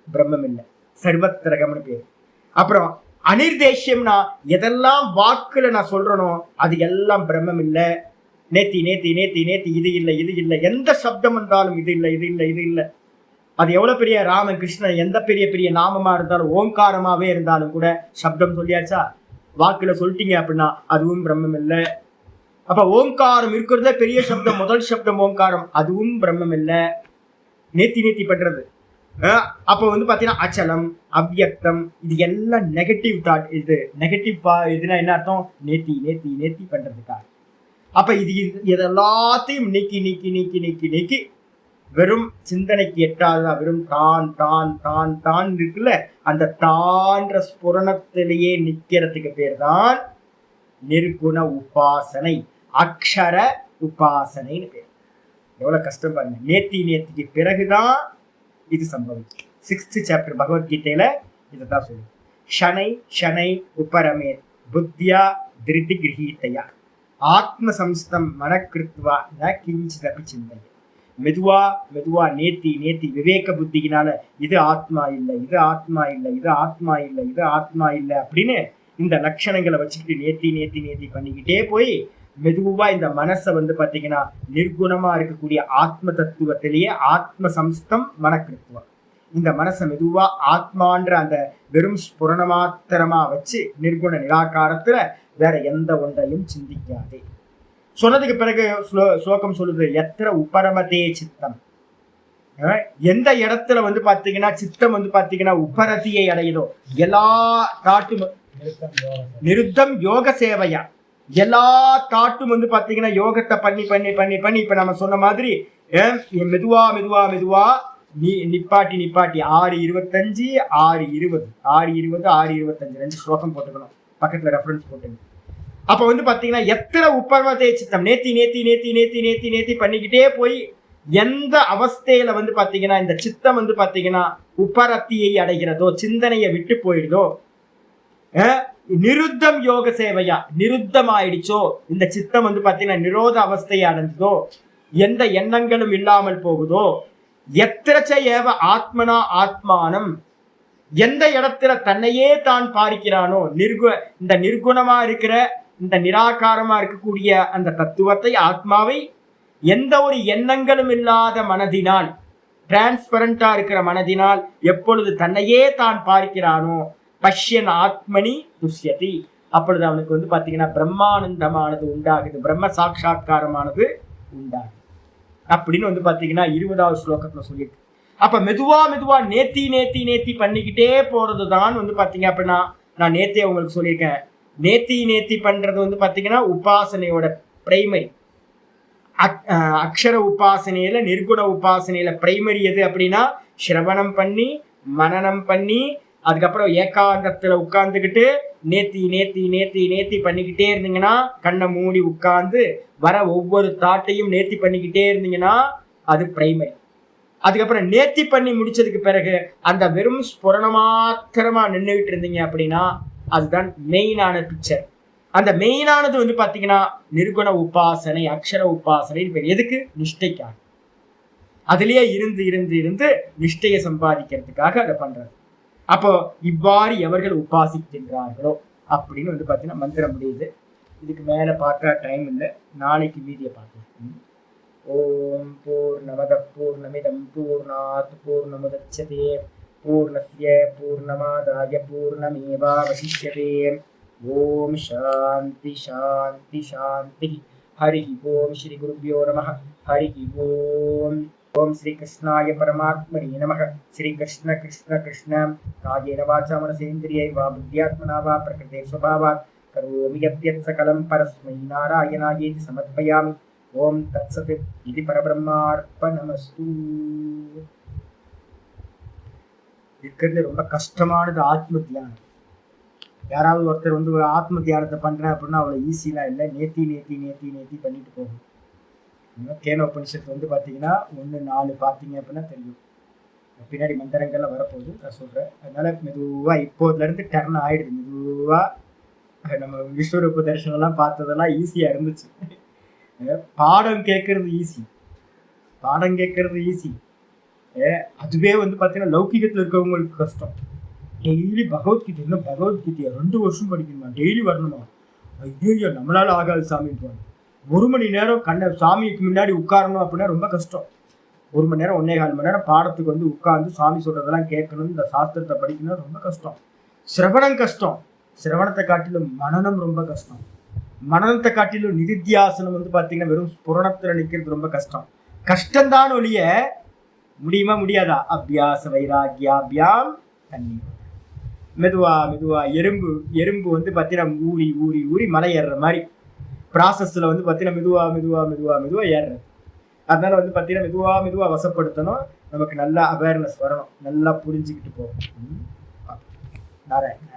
பிரம்மம் இல்லை, சர்வத்திரகம்னு பேரு. அப்புறம் அனிர்தேஷ்யம்னா எதெல்லாம் வாக்குல நான் சொல்றனோ அது எல்லாம் பிரம்மம் இல்லை. நேத்தி நேத்தி நேத்தி நேத்தி இது இல்லை, இது இல்லை. எந்த சப்தம் வந்தாலும் இது இல்லை, இது இல்லை, இது இல்லை. அது எவ்வளவு பெரிய ராம கிருஷ்ணன் எந்த பெரிய பெரிய நாமமா இருந்தாலும் ஓங்காரமாவே இருந்தாலும் கூட சப்தம் சொல்லியாச்சா, வாக்குல சொல்லிட்டீங்க அப்படின்னா அதுவும் பிரம்மம் இல்லை. அப்ப ஓங்காரம் இருக்கிறதே பெரிய சப்தம், முதல் சப்தம் ஓங்காரம், அதுவும் பிரம்மம் இல்லை. நேத்தி நேத்தி பண்றது. அப்ப வந்து பாத்தீங்கன்னா அச்சலம், அவ்வியக்தம், இது எல்லாம் நெகட்டிவ் தாட். இது நெகட்டிவ் இதுனா என்ன அர்த்தம்? நேத்தி நேத்தி நேத்தி பண்றதுக்கா. அப்ப இது எல்லாத்தையும் நீக்கி நீக்கி நீக்கி நீக்கி நீக்கி வெறும் சிந்தனைக்கு எட்டாததா வெறும் தான் தான் தான் தான் இருக்குல்ல, அந்த தான்ற ஸ்புரணத்திலேயே நிக்கிறதுக்கு பேர் தான் நிர்குண உபாசனை, அக்ஷர உபாசனைன்னு பேர். எவ்வளவு கஷ்டம் பாருங்க. நேத்திக்கு பிறகுதான் இது சம்பவிக்கும். 6th சாப்டர் பகவத்கீதையில இதைதான் சொல்லுது. ஷனை ஷனை உபரமே புத்தியா திருதி கிரகீதையா ஆத்ம சம்ஸ்தம் மனக்கிருத்வா ந கிஞ்சிதபி சிந்தை. மெதுவா மெதுவா நேத்தி விவேக புத்தியினால இது ஆத்மா இல்லை, இது ஆத்மா இல்லை, இது ஆத்மா இல்லை, இது ஆத்மா இல்லை அப்படின்னு இந்த லட்சணங்களை வச்சுக்கிட்டு நேத்தி பண்ணிக்கிட்டே போய் மெதுவா இந்த மனசை வந்து பாத்தீங்கன்னா நிர்குணமா இருக்கக்கூடிய ஆத்ம தத்துவத்திலேயே ஆத்ம சம்ஸ்தம் மனக்கிருத்துவம். இந்த மனசை மெதுவா ஆத்மான்ற அந்த வெறும் ஸ்புரண மாத்திரமா வச்சு நிர்குண நிராகாரத்துல வேற எந்த ஒன்றையும் சிந்திக்காதே. சொன்னதுக்கு பிறகு ஸ்லோகம் சொல்லுது, எத்திர உபரமதே சித்தம். எந்த இடத்துல வந்து பாத்தீங்கன்னா சித்தம் வந்து பாத்தீங்கன்னா உபரதியை அடையுதோ எல்லா தாட்டும் நிருத்தம் யோக சேவையா எல்லா தாட்டும் வந்து பாத்தீங்கன்னா யோகத்தை பண்ணி பண்ணி பண்ணி பண்ணி இப்ப நம்ம சொன்ன மாதிரி மெதுவா மெதுவா மெதுவா நிப்பாட்டி 6:25 6:20 6:25 2 ஸ்லோகம் போட்டுக்கணும், பக்கத்துல ரெஃபரன்ஸ் போட்டுக்கணும். அப்ப வந்து பாத்தீங்கன்னா எத்தனை உபரமதே சித்தம் நேத்தி பண்ணிக்கிட்டே போய் எந்த அவஸ்தையில வந்து பாத்தீங்கன்னா இந்த சித்தம் வந்து பாத்தீங்கன்னா உபரத்தியை அடைகிறதோ, சிந்தனையை விட்டு போயிடுதோ, நிருத்தம் யோக சேவையா நிருத்தம் ஆயிடுச்சோ, இந்த சித்தம் வந்து பாத்தீங்கன்னா நிரோத அவஸ்தையை அடைஞ்சதோ, எந்த எண்ணங்களும் இல்லாமல் போகுதோ, எத்திரச்ச ஏவ ஆத்மனா ஆத்மானம் எந்த இடத்துல தன்னையே தான் பார்க்கிறானோ, இந்த நிர்குணமா இருக்கிற இந்த நிராகாரமா இருக்கக்கூடிய அந்த தத்துவத்தை ஆத்மாவை எந்த ஒரு எண்ணங்களும் இல்லாத மனதினால் டிரான்ஸ்பரண்டா இருக்கிற மனதினால் எப்பொழுது தன்னையே தான் பார்க்கிறானோ பஷ்யன் ஆத்மனி துஷ்யதி, அப்பொழுது அவனுக்கு வந்து பாத்தீங்கன்னா பிரம்மானந்தமானது உண்டாகுது, பிரம்ம சாட்சா்காரமானது உண்டாகுது அப்படின்னு வந்து பாத்தீங்கன்னா 20வது ஸ்லோகத்துல சொல்லியிருக்கு. அப்ப மெதுவா நேத்தி பண்ணிக்கிட்டே போறதுதான் வந்து பாத்தீங்க அப்படின்னா நான் நேத்தே உங்களுக்கு சொல்லியிருக்கேன். நேத்தி பண்றது வந்து பாத்தீங்கன்னா உபாசனையோட பிரைமரி. அக்ஷர உபாசனையில நிர்குண உபாசனையில பிரைமரி எது அப்படின்னா சிரவணம் பண்ணி மனனம் பண்ணி அதுக்கப்புறம் ஏகாந்தத்துல உட்கார்ந்துக்கிட்டு நேத்தி பண்ணிக்கிட்டே இருந்தீங்கன்னா, கண்ணை மூடி உட்கார்ந்து வர ஒவ்வொரு தாட்டையும் நேத்தி பண்ணிக்கிட்டே இருந்தீங்கன்னா அது பிரைமரி. அதுக்கப்புறம் நேத்தி பண்ணி முடிச்சதுக்கு பிறகு அந்த வெறும் ஸ்புரண மாத்திரமா நின்றுகிட்டு இருந்தீங்க அப்படின்னா அதுதான் மெயினான பிக்சர். அந்த மெயினானது வந்து பாத்தீங்கன்னா நிர்குண உபாசனை, அக்ஷர உபாசனை பேர். எதுக்கு? நிஷ்டைக்காக. அதுலயே இருந்து நிஷ்டையை சம்பாதிக்கிறதுக்காக அதை பண்றது. அப்போ இவ்வாறு எவர்கள் உபாசிக்கின்றார்களோ அப்படின்னு வந்து பாத்தீங்கன்னா மந்திரம் முடியுது. இதுக்கு மேல பார்க்க டைம் இல்லை, நாளைக்கு மீதியை பார்க்கலாம். ஓம் பூர்ணமத பூர்ணமிதம் பூர்ணாத் பூர்ணமுதச்யதே பூர்ணஸ்ய பூர்ணமாதாய பூர்ணமேவாவசிஷ்யதே. ஓம் சாந்தி சாந்தி சாந்தி. ஹரி ஓம் ஸ்ரீ குருப்யோ நமः. ஹரி ஓம். ஓம் ஸ்ரீ கிருஷ்ணாய பரமாத்மனே நமः. ஸ்ரீ கிருஷ்ண கிருஷ்ண கிருஷ்ண காயேன வாசா மனசேந்திரியை வா புத்தியாத்மனா வா பிரகிருதே ஸ்வபாவாத் கரோமி யத்யத் சகலம் பரஸ்மை நாராயணாயேதி சமர்ப்பயாமி. ஓம் தத்சத். இது பரபிரம்மார்ப்பணமஸ்து. இருக்கிறது ரொம்ப கஷ்டமானது ஆத்ம தியானம். யாராவது ஒருத்தர் வந்து ஆத்ம தியானத்தை பண்றேன் அப்படின்னா அவ்வளவு ஈஸிலாம் இல்லை. நேத்தி பண்ணிட்டு போகும். கேனோபனிஷத்து வந்து பாத்தீங்கன்னா 1:4 பார்த்தீங்க அப்படின்னா தெரியும். பின்னாடி மந்திரங்கள்லாம் வரப்போகுது, நான் சொல்றேன். அதனால மெதுவா இப்போதுல இருந்து டர்ன் ஆயிடுது. மெதுவா நம்ம விஸ்வரூப தரிசனம்லாம் பார்த்ததெல்லாம் ஈஸியா இருந்துச்சு. பாடம் கேட்கறது ஈஸி. அதுவே வந்து பாத்தீங்கன்னா லௌகிகத்துல இருக்கவங்களுக்கு கஷ்டம். டெய்லி பகவத்கீதை, இன்னும் பகவத்கீதையா 2 வருஷம் படிக்கணுமா, டெய்லி வரணுமா, ஐயோ நம்மளால ஆகாது சாமின்னு. 1 மணி நேரம் சாமிக்கு முன்னாடி உட்காரணும் அப்படின்னா ரொம்ப கஷ்டம். 1 மணி நேரம் 1.25 மணி நேரம் பாடத்துக்கு வந்து உட்கார்ந்து சாமி சொல்றதெல்லாம் கேட்கணும், இந்த சாஸ்திரத்தை படிக்கணும் ரொம்ப கஷ்டம். சிரவணம் கஷ்டம். சிரவணத்தை காட்டிலும் மனனம் ரொம்ப கஷ்டம். மனனத்தை காட்டிலும் நிதித்தியாசனம் வந்து பாத்தீங்கன்னா வெறும் புரணத்துல நிக்கிறது ரொம்ப கஷ்டம். கஷ்டம்தான் ஒழிய முடியுமா முடியாதா? அபியாச வைராகியாபியாம் தண்ணீர். மெதுவா எறும்பு வந்து பாத்தீங்கன்னா ஊறி மலை ஏறுற மாதிரி ப்ராசஸ்ல வந்து பாத்தீங்கன்னா மெதுவா ஏறுறது. அதனால வந்து பாத்தீங்கன்னா மெதுவா வசப்படுத்தணும். நமக்கு நல்லா அவேர்னஸ் வரணும், நல்லா புரிஞ்சுக்கிட்டு போகணும். நாராயண